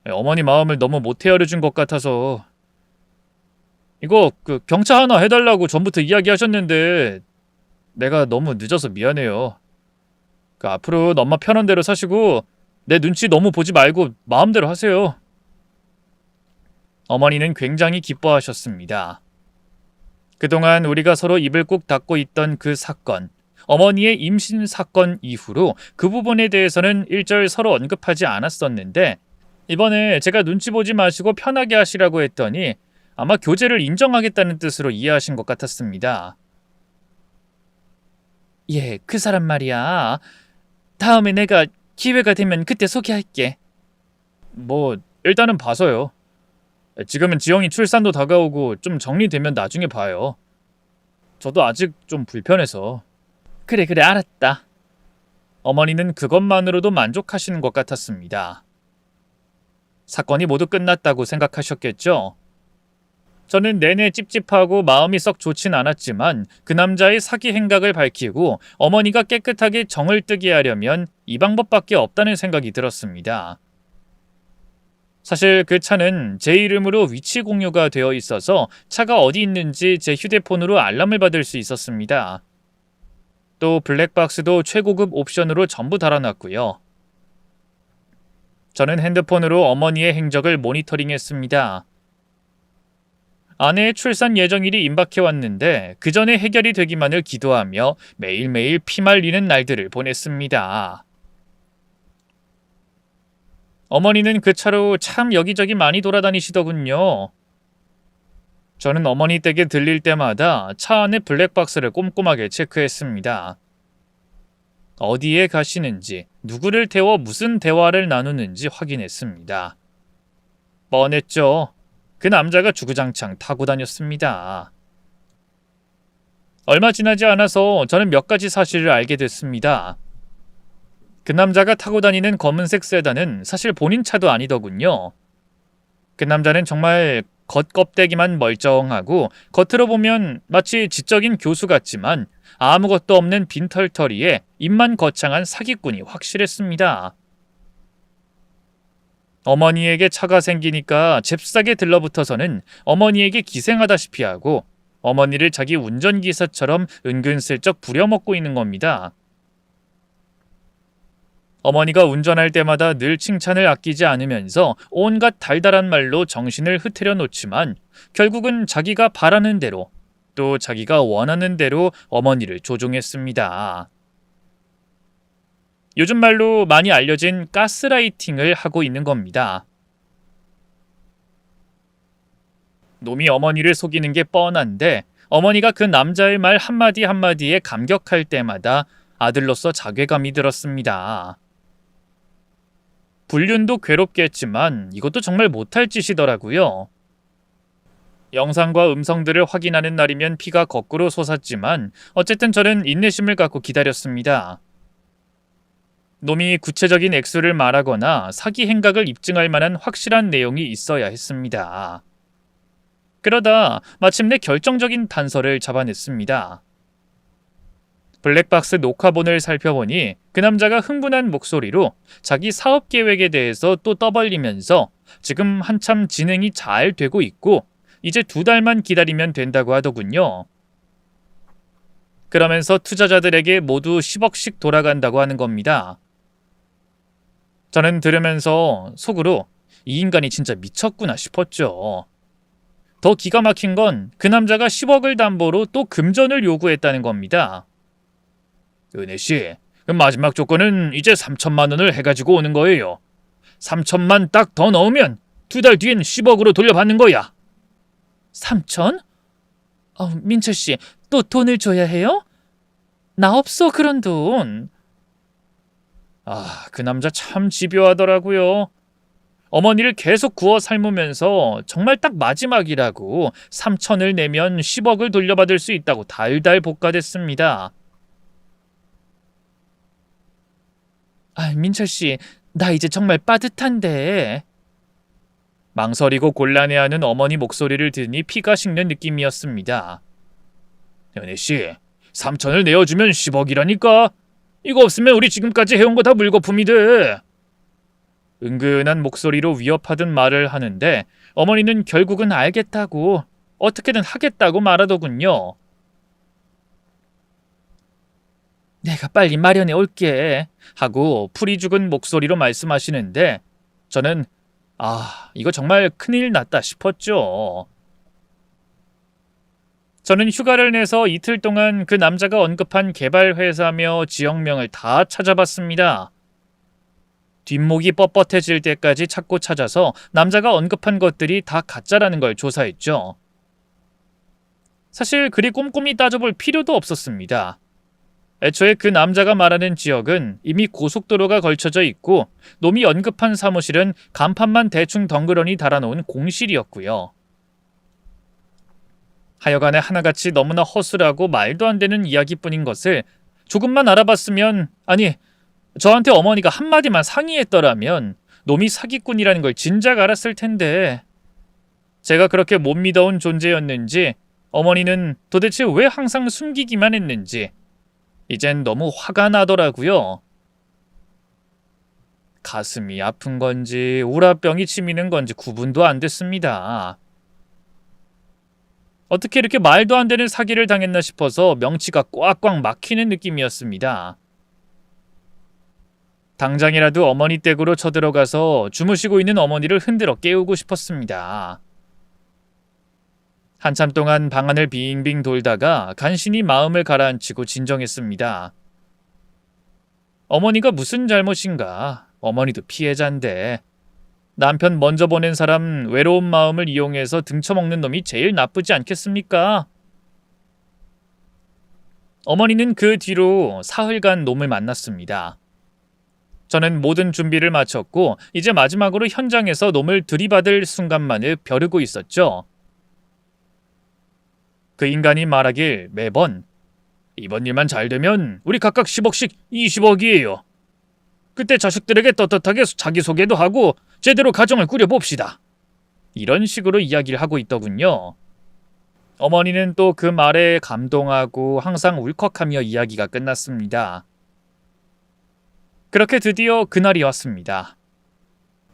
[SPEAKER 1] 어머니 마음을 너무 못 헤아려준 것 같아서. 이거 경차 하나 해달라고 전부터 이야기하셨는데 내가 너무 늦어서 미안해요. 앞으로 엄마 편한 대로 사시고 내 눈치 너무 보지 말고 마음대로 하세요. 어머니는 굉장히 기뻐하셨습니다. 그동안 우리가 서로 입을 꾹 닫고 있던 그 사건, 어머니의 임신 사건 이후로 그 부분에 대해서는 일절 서로 언급하지 않았었는데 이번에 제가 눈치 보지 마시고 편하게 하시라고 했더니 아마 교제를 인정하겠다는 뜻으로 이해하신 것 같았습니다. 예, 그 사람 말이야. 다음에 내가 기회가 되면 그때 소개할게. 뭐 일단은 봐서요. 지금은 지영이 출산도 다가오고 좀 정리되면 나중에 봐요. 저도 아직 좀 불편해서. 그래 알았다. 어머니는 그것만으로도 만족하시는 것 같았습니다. 사건이 모두 끝났다고 생각하셨겠죠? 저는 내내 찝찝하고 마음이 썩 좋진 않았지만 그 남자의 사기 행각을 밝히고 어머니가 깨끗하게 정을 뜨게 하려면 이 방법밖에 없다는 생각이 들었습니다. 사실 그 차는 제 이름으로 위치 공유가 되어 있어서 차가 어디 있는지 제 휴대폰으로 알람을 받을 수 있었습니다. 또 블랙박스도 최고급 옵션으로 전부 달아놨고요. 저는 핸드폰으로 어머니의 행적을 모니터링했습니다. 아내의 출산 예정일이 임박해왔는데 그 전에 해결이 되기만을 기도하며 매일매일 피말리는 날들을 보냈습니다. 어머니는 그 차로 참 여기저기 많이 돌아다니시더군요. 저는 어머니 댁에 들릴 때마다 차 안의 블랙박스를 꼼꼼하게 체크했습니다. 어디에 가시는지, 누구를 태워 무슨 대화를 나누는지 확인했습니다. 뻔했죠. 그 남자가 주구장창 타고 다녔습니다. 얼마 지나지 않아서 저는 몇 가지 사실을 알게 됐습니다. 그 남자가 타고 다니는 검은색 세단은 사실 본인 차도 아니더군요. 그 남자는 정말 겉껍데기만 멀쩡하고 겉으로 보면 마치 지적인 교수 같지만 아무것도 없는 빈털터리에 입만 거창한 사기꾼이 확실했습니다. 어머니에게 차가 생기니까 잽싸게 들러붙어서는 어머니에게 기생하다시피 하고 어머니를 자기 운전기사처럼 은근슬쩍 부려먹고 있는 겁니다. 어머니가 운전할 때마다 늘 칭찬을 아끼지 않으면서 온갖 달달한 말로 정신을 흐트려 놓지만 결국은 자기가 바라는 대로 또 자기가 원하는 대로 어머니를 조종했습니다. 요즘 말로 많이 알려진 가스라이팅을 하고 있는 겁니다. 놈이 어머니를 속이는 게 뻔한데 어머니가 그 남자의 말 한마디 한마디에 감격할 때마다 아들로서 자괴감이 들었습니다. 불륜도 괴롭겠지만 이것도 정말 못할 짓이더라고요. 영상과 음성들을 확인하는 날이면 피가 거꾸로 솟았지만 어쨌든 저는 인내심을 갖고 기다렸습니다. 놈이 구체적인 액수를 말하거나 사기 행각을 입증할 만한 확실한 내용이 있어야 했습니다. 그러다 마침내 결정적인 단서를 잡아냈습니다. 블랙박스 녹화본을 살펴보니 그 남자가 흥분한 목소리로 자기 사업 계획에 대해서 또 떠벌리면서 지금 한참 진행이 잘 되고 있고 이제 2달만 기다리면 된다고 하더군요. 그러면서 투자자들에게 모두 10억씩 돌아간다고 하는 겁니다. 저는 들으면서 속으로 이 인간이 진짜 미쳤구나 싶었죠. 더 기가 막힌 건 그 남자가 10억을 담보로 또 금전을 요구했다는 겁니다. 은혜씨, 그 마지막 조건은 이제 3천만 원을 해가지고 오는 거예요. 3천만 딱 더 넣으면 2달 뒤엔 10억으로 돌려받는 거야. 3천? 민철씨, 또 돈을 줘야 해요? 나 없어 그런 돈. 그 남자 참 집요하더라고요. 어머니를 계속 구워 삶으면서 정말 딱 마지막이라고 3천을 내면 10억을 돌려받을 수 있다고 달달 볶아댔습니다. 민철씨, 나 이제 정말 빠듯한데. 망설이고 곤란해하는 어머니 목소리를 들으니 피가 식는 느낌이었습니다. 연혜씨, 3천을 내어주면 10억이라니까. 이거 없으면 우리 지금까지 해온 거 다 물거품이 돼. 은근한 목소리로 위협하듯 말을 하는데 어머니는 결국은 알겠다고, 어떻게든 하겠다고 말하더군요. 내가 빨리 마련해 올게 하고 풀이 죽은 목소리로 말씀하시는데 저는 이거 정말 큰일 났다 싶었죠. 저는 휴가를 내서 이틀 동안 그 남자가 언급한 개발회사며 지역명을 다 찾아봤습니다. 뒷목이 뻣뻣해질 때까지 찾고 찾아서 남자가 언급한 것들이 다 가짜라는 걸 조사했죠. 사실 그리 꼼꼼히 따져볼 필요도 없었습니다. 애초에 그 남자가 말하는 지역은 이미 고속도로가 걸쳐져 있고 놈이 언급한 사무실은 간판만 대충 덩그러니 달아놓은 공실이었고요. 하여간에 하나같이 너무나 허술하고 말도 안 되는 이야기뿐인 것을 조금만 알아봤으면, 아니, 저한테 어머니가 한마디만 상의했더라면 놈이 사기꾼이라는 걸 진작 알았을 텐데 제가 그렇게 못 믿어온 존재였는지 어머니는 도대체 왜 항상 숨기기만 했는지 이젠 너무 화가 나더라고요. 가슴이 아픈 건지 우라병이 치미는 건지 구분도 안 됐습니다. 어떻게 이렇게 말도 안 되는 사기를 당했나 싶어서 명치가 꽉꽉 막히는 느낌이었습니다. 당장이라도 어머니 댁으로 쳐들어가서 주무시고 있는 어머니를 흔들어 깨우고 싶었습니다. 한참 동안 방 안을 빙빙 돌다가 간신히 마음을 가라앉히고 진정했습니다. 어머니가 무슨 잘못인가? 어머니도 피해자인데 남편 먼저 보낸 사람 외로운 마음을 이용해서 등쳐먹는 놈이 제일 나쁘지 않겠습니까? 어머니는 그 뒤로 사흘간 놈을 만났습니다. 저는 모든 준비를 마쳤고 이제 마지막으로 현장에서 놈을 들이받을 순간만을 벼르고 있었죠. 그 인간이 말하길 매번 이번 일만 잘 되면 우리 각각 10억씩 20억이에요. 그때 자식들에게 떳떳하게 자기소개도 하고 제대로 가정을 꾸려봅시다. 이런 식으로 이야기를 하고 있더군요. 어머니는 또 그 말에 감동하고 항상 울컥하며 이야기가 끝났습니다. 그렇게 드디어 그날이 왔습니다.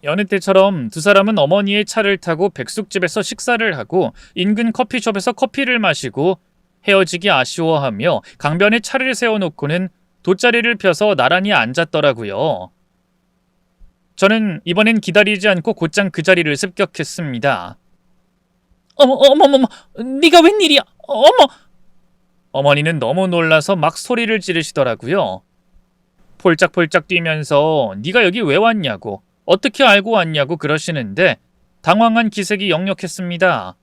[SPEAKER 1] 여느 때처럼 두 사람은 어머니의 차를 타고 백숙집에서 식사를 하고 인근 커피숍에서 커피를 마시고 헤어지기 아쉬워하며 강변에 차를 세워놓고는 돗자리를 펴서 나란히 앉았더라고요. 저는 이번엔 기다리지 않고 곧장 그 자리를 습격했습니다. 어머, 네가 웬일이야? 어머! 어머니는 너무 놀라서 막 소리를 지르시더라고요. 폴짝폴짝 뛰면서 네가 여기 왜 왔냐고, 어떻게 알고 왔냐고 그러시는데 당황한 기색이 역력했습니다.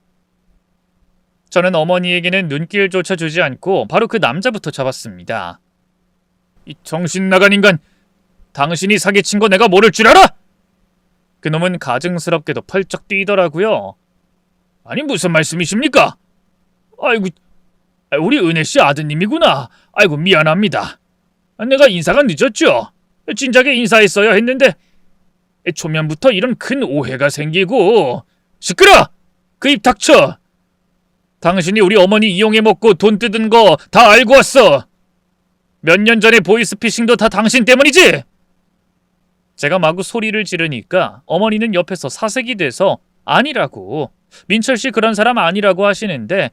[SPEAKER 1] 저는 어머니에게는 눈길조차 주지 않고 바로 그 남자부터 잡았습니다. 이 정신 나간 인간! 당신이 사기친 거 내가 모를 줄 알아? 그놈은 가증스럽게도 펄쩍 뛰더라고요. 아니 무슨 말씀이십니까? 아이고, 우리 은혜씨 아드님이구나. 아이고 미안합니다. 내가 인사가 늦었죠. 진작에 인사했어야 했는데 초면부터 이런 큰 오해가 생기고. 시끄러! 그 입 닥쳐! 당신이 우리 어머니 이용해 먹고 돈 뜯은 거 다 알고 왔어. 몇 년 전에 보이스피싱도 다 당신 때문이지? 제가 마구 소리를 지르니까 어머니는 옆에서 사색이 돼서 아니라고, 민철씨 그런 사람 아니라고 하시는데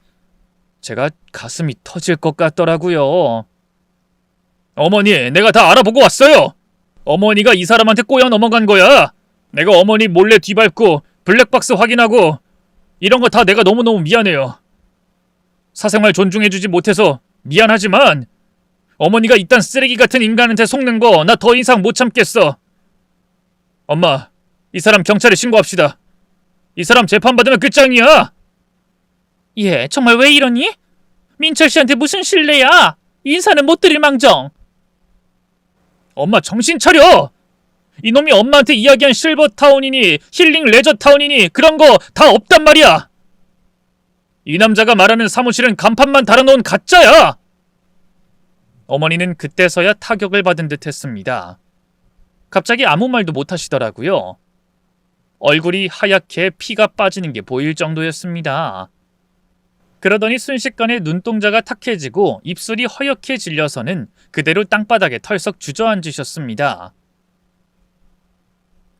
[SPEAKER 1] 제가 가슴이 터질 것 같더라고요. 어머니, 내가 다 알아보고 왔어요. 어머니가 이 사람한테 꼬여 넘어간 거야. 내가 어머니 몰래 뒤밟고 블랙박스 확인하고 이런 거 다 내가 너무너무 미안해요. 사생활 존중해주지 못해서 미안하지만 어머니가 이딴 쓰레기 같은 인간한테 속는 거 나 더 이상 못 참겠어. 엄마, 이 사람 경찰에 신고합시다. 이 사람 재판받으면 끝장이야. 얘 정말 왜 이러니? 민철 씨한테 무슨 신뢰야? 인사는 못 드릴 망정. 엄마 정신 차려. 이놈이 엄마한테 이야기한 실버타운이니 힐링 레저타운이니 그런 거 다 없단 말이야. 이 남자가 말하는 사무실은 간판만 달아놓은 가짜야. 어머니는 그때서야 타격을 받은 듯 했습니다. 갑자기 아무 말도 못 하시더라고요. 얼굴이 하얗게 피가 빠지는 게 보일 정도였습니다. 그러더니 순식간에 눈동자가 탁해지고 입술이 허옇게 질려서는 그대로 땅바닥에 털썩 주저앉으셨습니다.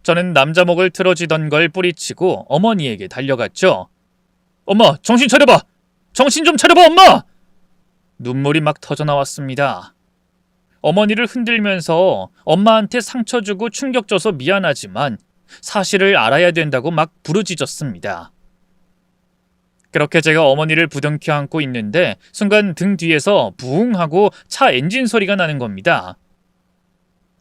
[SPEAKER 1] 저는 남자 목을 틀어쥐던 걸 뿌리치고 어머니에게 달려갔죠. 엄마, 정신 차려봐! 정신 좀 차려봐, 엄마! 눈물이 막 터져나왔습니다. 어머니를 흔들면서 엄마한테 상처 주고 충격 줘서 미안하지만 사실을 알아야 된다고 막 부르짖었습니다. 그렇게 제가 어머니를 부둥켜 안고 있는데 순간 등 뒤에서 부웅 하고 차 엔진 소리가 나는 겁니다.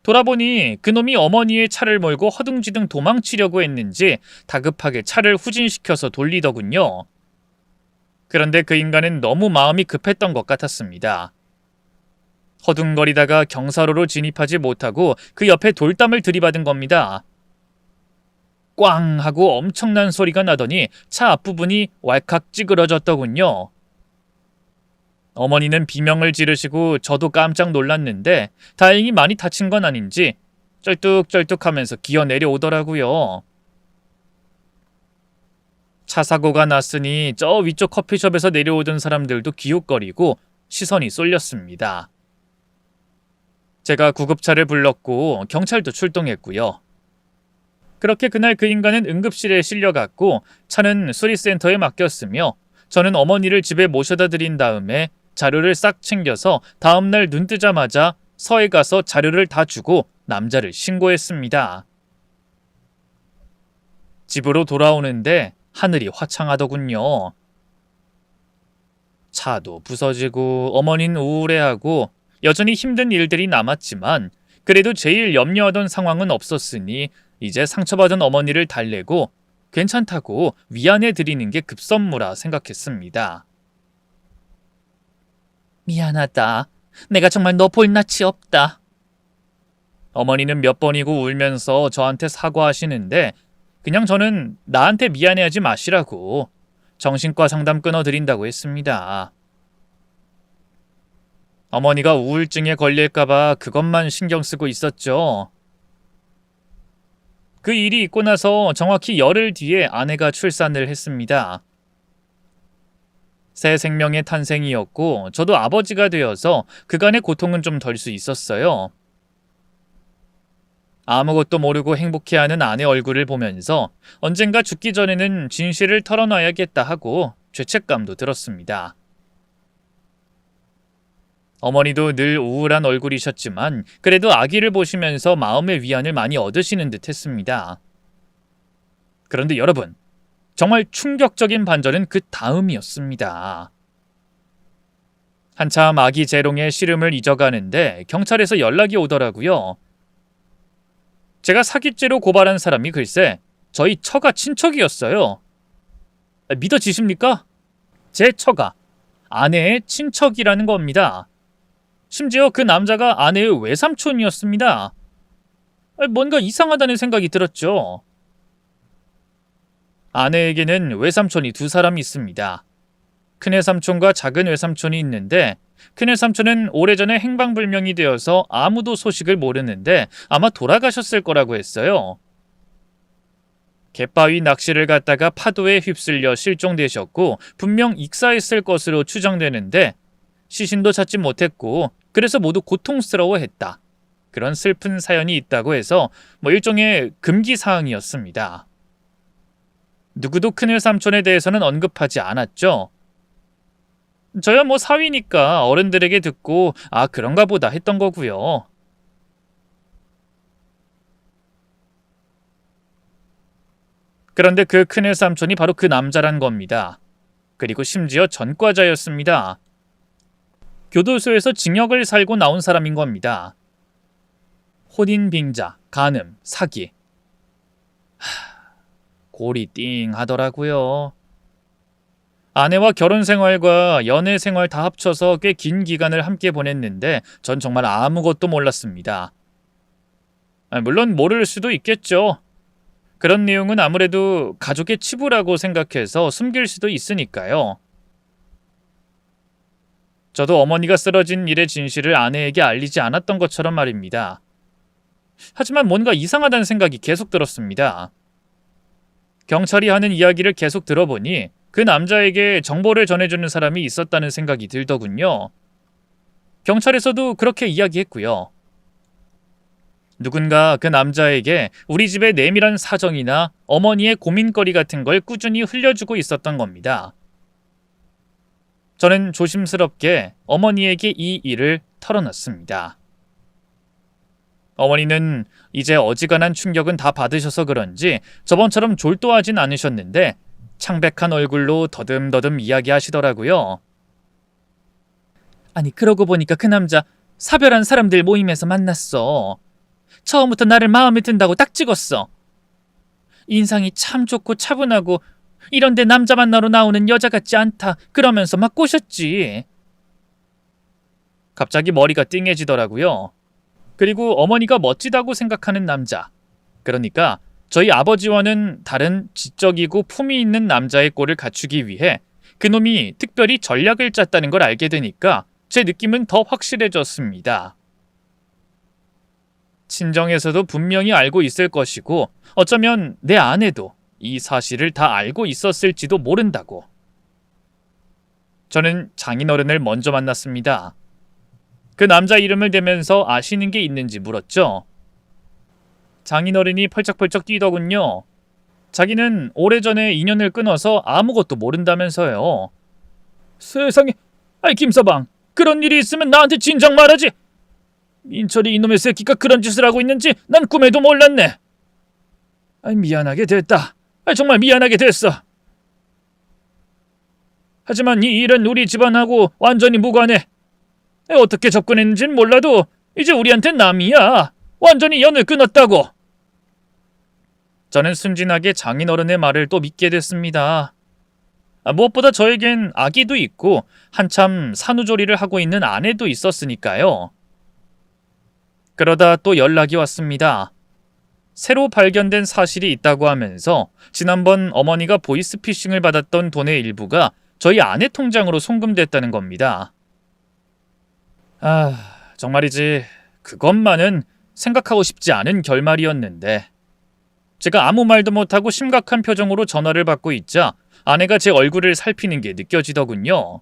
[SPEAKER 1] 돌아보니 그놈이 어머니의 차를 몰고 허둥지둥 도망치려고 했는지 다급하게 차를 후진시켜서 돌리더군요. 그런데 그 인간은 너무 마음이 급했던 것 같았습니다. 허둥거리다가 경사로로 진입하지 못하고 그 옆에 돌담을 들이받은 겁니다. 꽝 하고 엄청난 소리가 나더니 차 앞부분이 왈칵 찌그러졌더군요. 어머니는 비명을 지르시고 저도 깜짝 놀랐는데 다행히 많이 다친 건 아닌지 쩔뚝쩔뚝하면서 기어 내려오더라고요. 차 사고가 났으니 저 위쪽 커피숍에서 내려오던 사람들도 기웃거리고 시선이 쏠렸습니다. 제가 구급차를 불렀고 경찰도 출동했고요. 그렇게 그날 그 인간은 응급실에 실려갔고 차는 수리센터에 맡겼으며 저는 어머니를 집에 모셔다 드린 다음에 자료를 싹 챙겨서 다음날 눈 뜨자마자 서에 가서 자료를 다 주고 남자를 신고했습니다. 집으로 돌아오는데 하늘이 화창하더군요. 차도 부서지고 어머니는 우울해하고 여전히 힘든 일들이 남았지만 그래도 제일 염려하던 상황은 없었으니 이제 상처받은 어머니를 달래고 괜찮다고 위안해 드리는 게 급선무라 생각했습니다. 미안하다. 내가 정말 너 볼 낯이 없다. 어머니는 몇 번이고 울면서 저한테 사과하시는데 그냥 저는 나한테 미안해하지 마시라고 정신과 상담 끊어드린다고 했습니다. 어머니가 우울증에 걸릴까봐 그것만 신경 쓰고 있었죠. 그 일이 있고 나서 정확히 열흘 뒤에 아내가 출산을 했습니다. 새 생명의 탄생이었고 저도 아버지가 되어서 그간의 고통은 좀 덜 수 있었어요. 아무것도 모르고 행복해하는 아내 얼굴을 보면서 언젠가 죽기 전에는 진실을 털어놔야겠다 하고 죄책감도 들었습니다. 어머니도 늘 우울한 얼굴이셨지만 그래도 아기를 보시면서 마음의 위안을 많이 얻으시는 듯 했습니다. 그런데 여러분, 정말 충격적인 반전은 그 다음이었습니다. 한참 아기 재롱의 시름을 잊어가는데 경찰에서 연락이 오더라고요. 제가 사기죄로 고발한 사람이 글쎄 저희 처가 친척이었어요. 믿어지십니까? 제 처가 아내의 친척이라는 겁니다. 심지어 그 남자가 아내의 외삼촌이었습니다. 뭔가 이상하다는 생각이 들었죠. 아내에게는 외삼촌이 두 사람이 있습니다. 큰애 삼촌과 작은 외삼촌이 있는데 큰애 삼촌은 오래전에 행방불명이 되어서 아무도 소식을 모르는데 아마 돌아가셨을 거라고 했어요. 갯바위 낚시를 갔다가 파도에 휩쓸려 실종되셨고 분명 익사했을 것으로 추정되는데 시신도 찾지 못했고 그래서 모두 고통스러워했다. 그런 슬픈 사연이 있다고 해서 일종의 금기사항이었습니다. 누구도 큰애 삼촌에 대해서는 언급하지 않았죠. 저야 사위니까 어른들에게 듣고 그런가 보다 했던 거고요. 그런데 그 큰애 삼촌이 바로 그 남자란 겁니다. 그리고 심지어 전과자였습니다. 교도소에서 징역을 살고 나온 사람인 겁니다. 혼인 빙자, 간음, 사기. 골이 띵 하더라고요. 아내와 결혼 생활과 연애 생활 다 합쳐서 꽤 긴 기간을 함께 보냈는데 전 정말 아무것도 몰랐습니다. 물론 모를 수도 있겠죠. 그런 내용은 아무래도 가족의 치부라고 생각해서 숨길 수도 있으니까요. 저도 어머니가 쓰러진 일의 진실을 아내에게 알리지 않았던 것처럼 말입니다. 하지만 뭔가 이상하다는 생각이 계속 들었습니다. 경찰이 하는 이야기를 계속 들어보니 그 남자에게 정보를 전해주는 사람이 있었다는 생각이 들더군요. 경찰에서도 그렇게 이야기했고요. 누군가 그 남자에게 우리 집의 내밀한 사정이나 어머니의 고민거리 같은 걸 꾸준히 흘려주고 있었던 겁니다. 저는 조심스럽게 어머니에게 이 일을 털어놨습니다. 어머니는 이제 어지간한 충격은 다 받으셔서 그런지 저번처럼 졸도하진 않으셨는데 창백한 얼굴로 더듬더듬 이야기하시더라고요. 아니 그러고 보니까 그 남자 사별한 사람들 모임에서 만났어. 처음부터 나를 마음에 든다고 딱 찍었어. 인상이 참 좋고 차분하고 이런데 남자 만나러 나오는 여자 같지 않다 그러면서 막 꼬셨지. 갑자기 머리가 띵해지더라고요. 그리고 어머니가 멋지다고 생각하는 남자, 그러니까 저희 아버지와는 다른 지적이고 품이 있는 남자의 꼴을 갖추기 위해 그놈이 특별히 전략을 짰다는 걸 알게 되니까 제 느낌은 더 확실해졌습니다. 친정에서도 분명히 알고 있을 것이고 어쩌면 내 아내도 이 사실을 다 알고 있었을지도 모른다고. 저는 장인어른을 먼저 만났습니다. 그 남자 이름을 대면서 아시는 게 있는지 물었죠. 장인어른이 펄쩍펄쩍 뛰더군요. 자기는 오래전에 인연을 끊어서 아무것도 모른다면서요. 세상에, 김서방, 그런 일이 있으면 나한테 진작 말하지. 민철이 이놈의 새끼가 그런 짓을 하고 있는지 난 꿈에도 몰랐네. 미안하게 됐다. 정말 미안하게 됐어. 하지만 이 일은 우리 집안하고 완전히 무관해. 어떻게 접근했는지는 몰라도 이제 우리한텐 남이야. 완전히 연을 끊었다고. 저는 순진하게 장인어른의 말을 또 믿게 됐습니다. 무엇보다 저에겐 아기도 있고 한참 산후조리를 하고 있는 아내도 있었으니까요. 그러다 또 연락이 왔습니다. 새로 발견된 사실이 있다고 하면서 지난번 어머니가 보이스피싱을 받았던 돈의 일부가 저희 아내 통장으로 송금됐다는 겁니다. 정말이지 그것만은 생각하고 싶지 않은 결말이었는데 제가 아무 말도 못하고 심각한 표정으로 전화를 받고 있자 아내가 제 얼굴을 살피는 게 느껴지더군요.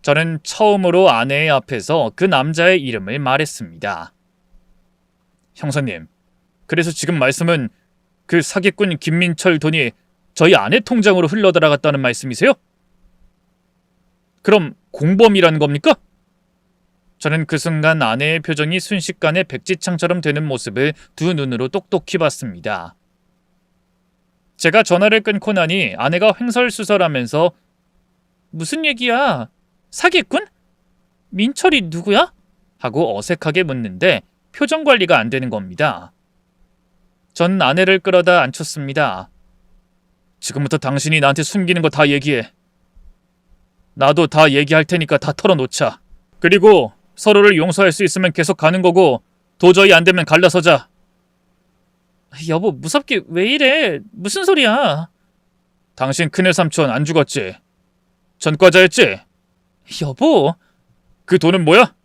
[SPEAKER 1] 저는 처음으로 아내의 앞에서 그 남자의 이름을 말했습니다. 형사님, 그래서 지금 말씀은 그 사기꾼 김민철 돈이 저희 아내 통장으로 흘러들어갔다는 말씀이세요? 그럼 공범이라는 겁니까? 저는 그 순간 아내의 표정이 순식간에 백지창처럼 되는 모습을 두 눈으로 똑똑히 봤습니다. 제가 전화를 끊고 나니 아내가 횡설수설하면서 무슨 얘기야? 사기꾼? 민철이 누구야? 하고 어색하게 묻는데 표정 관리가 안 되는 겁니다. 전 아내를 끌어다 앉혔습니다. 지금부터 당신이 나한테 숨기는 거 다 얘기해. 나도 다 얘기할 테니까 다 털어놓자. 그리고 서로를 용서할 수 있으면 계속 가는 거고 도저히 안 되면 갈라서자. 여보, 무섭게 왜 이래? 무슨 소리야? 당신 큰애삼촌 안 죽었지? 전과자였지? 여보, 그 돈은 뭐야?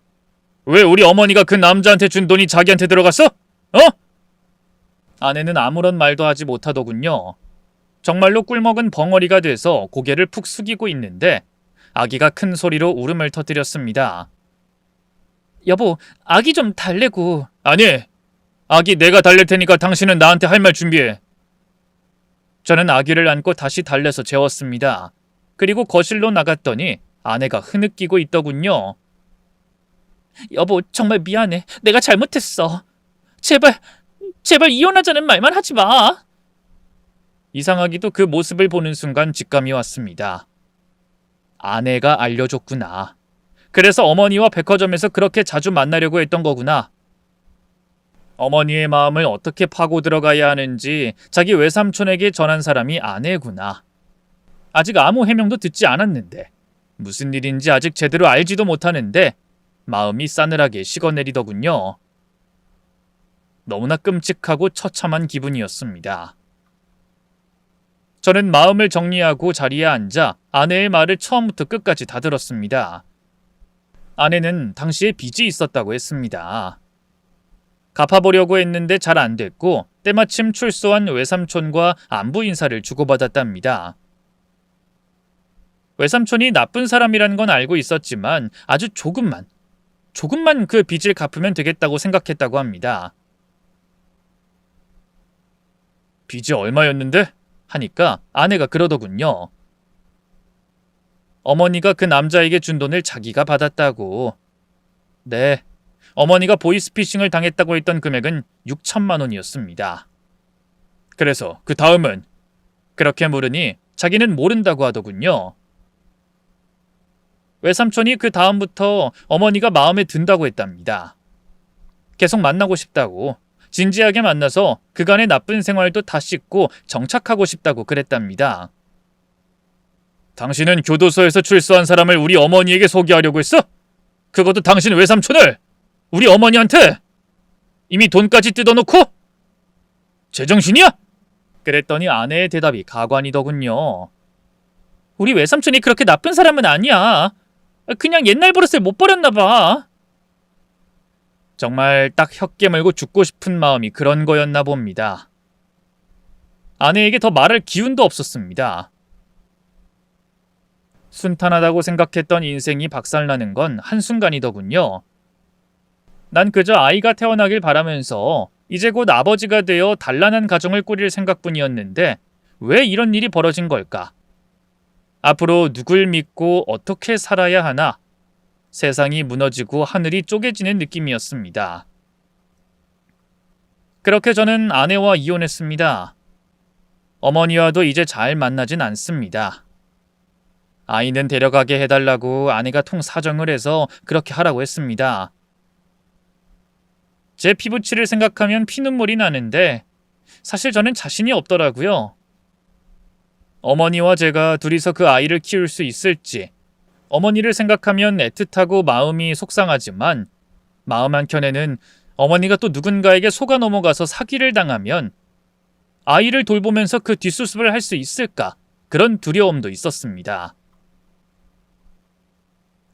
[SPEAKER 1] 왜 우리 어머니가 그 남자한테 준 돈이 자기한테 들어갔어? 어? 아내는 아무런 말도 하지 못하더군요. 정말로 꿀먹은 벙어리가 돼서 고개를 푹 숙이고 있는데 아기가 큰 소리로 울음을 터뜨렸습니다. 여보, 아기 좀 달래고. 아니, 아기 내가 달랠 테니까 당신은 나한테 할 말 준비해. 저는 아기를 안고 다시 달래서 재웠습니다. 그리고 거실로 나갔더니 아내가 흐느끼고 있더군요. 여보, 정말 미안해. 내가 잘못했어. 제발 이혼하자는 말만 하지 마. 이상하기도 그 모습을 보는 순간 직감이 왔습니다. 아내가 알려줬구나. 그래서 어머니와 백화점에서 그렇게 자주 만나려고 했던 거구나. 어머니의 마음을 어떻게 파고 들어가야 하는지 자기 외삼촌에게 전한 사람이 아내구나. 아직 아무 해명도 듣지 않았는데 무슨 일인지 아직 제대로 알지도 못하는데 마음이 싸늘하게 식어내리더군요. 너무나 끔찍하고 처참한 기분이었습니다. 저는 마음을 정리하고 자리에 앉아 아내의 말을 처음부터 끝까지 다 들었습니다. 아내는 당시에 빚이 있었다고 했습니다. 갚아보려고 했는데 잘 안 됐고 때마침 출소한 외삼촌과 안부 인사를 주고받았답니다. 외삼촌이 나쁜 사람이란 건 알고 있었지만 아주 조금만 그 빚을 갚으면 되겠다고 생각했다고 합니다. 빚이 얼마였는데? 하니까 아내가 그러더군요. 어머니가 그 남자에게 준 돈을 자기가 받았다고. 네, 어머니가 보이스피싱을 당했다고 했던 금액은 6천만 원이었습니다. 그래서 그 다음은? 그렇게 물으니 자기는 모른다고 하더군요. 외삼촌이 그 다음부터 어머니가 마음에 든다고 했답니다. 계속 만나고 싶다고, 진지하게 만나서 그간의 나쁜 생활도 다 씻고 정착하고 싶다고 그랬답니다. 당신은 교도소에서 출소한 사람을 우리 어머니에게 소개하려고 했어? 그것도 당신 외삼촌을 우리 어머니한테? 이미 돈까지 뜯어놓고? 제정신이야? 그랬더니 아내의 대답이 가관이더군요. 우리 외삼촌이 그렇게 나쁜 사람은 아니야. 그냥 옛날 버릇을 못 버렸나 봐. 정말 딱 혀 깨물고 죽고 싶은 마음이 그런 거였나 봅니다. 아내에게 더 말할 기운도 없었습니다. 순탄하다고 생각했던 인생이 박살나는 건 한순간이더군요. 난 그저 아이가 태어나길 바라면서 이제 곧 아버지가 되어 단란한 가정을 꾸릴 생각뿐이었는데 왜 이런 일이 벌어진 걸까? 앞으로 누굴 믿고 어떻게 살아야 하나? 세상이 무너지고 하늘이 쪼개지는 느낌이었습니다. 그렇게 저는 아내와 이혼했습니다. 어머니와도 이제 잘 만나진 않습니다. 아이는 데려가게 해달라고 아내가 통사정을 해서 그렇게 하라고 했습니다. 제 피부치를 생각하면 피눈물이 나는데 사실 저는 자신이 없더라고요. 어머니와 제가 둘이서 그 아이를 키울 수 있을지, 어머니를 생각하면 애틋하고 마음이 속상하지만 마음 한켠에는 어머니가 또 누군가에게 속아 넘어가서 사기를 당하면 아이를 돌보면서 그 뒷수습을 할 수 있을까, 그런 두려움도 있었습니다.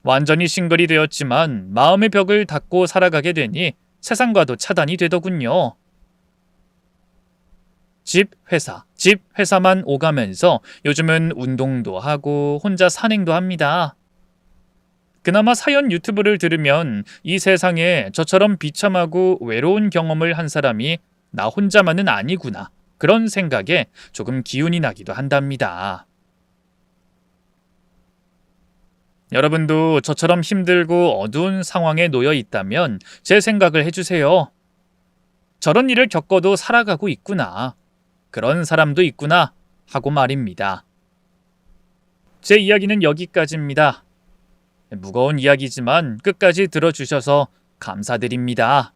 [SPEAKER 1] 완전히 싱글이 되었지만 마음의 벽을 닫고 살아가게 되니 세상과도 차단이 되더군요. 집, 회사만 오가면서 요즘은 운동도 하고 혼자 산행도 합니다. 그나마 사연 유튜브를 들으면 이 세상에 저처럼 비참하고 외로운 경험을 한 사람이 나 혼자만은 아니구나, 그런 생각에 조금 기운이 나기도 한답니다. 여러분도 저처럼 힘들고 어두운 상황에 놓여 있다면 제 생각을 해주세요. 저런 일을 겪어도 살아가고 있구나, 그런 사람도 있구나 하고 말입니다. 제 이야기는 여기까지입니다. 무거운 이야기지만 끝까지 들어주셔서 감사드립니다.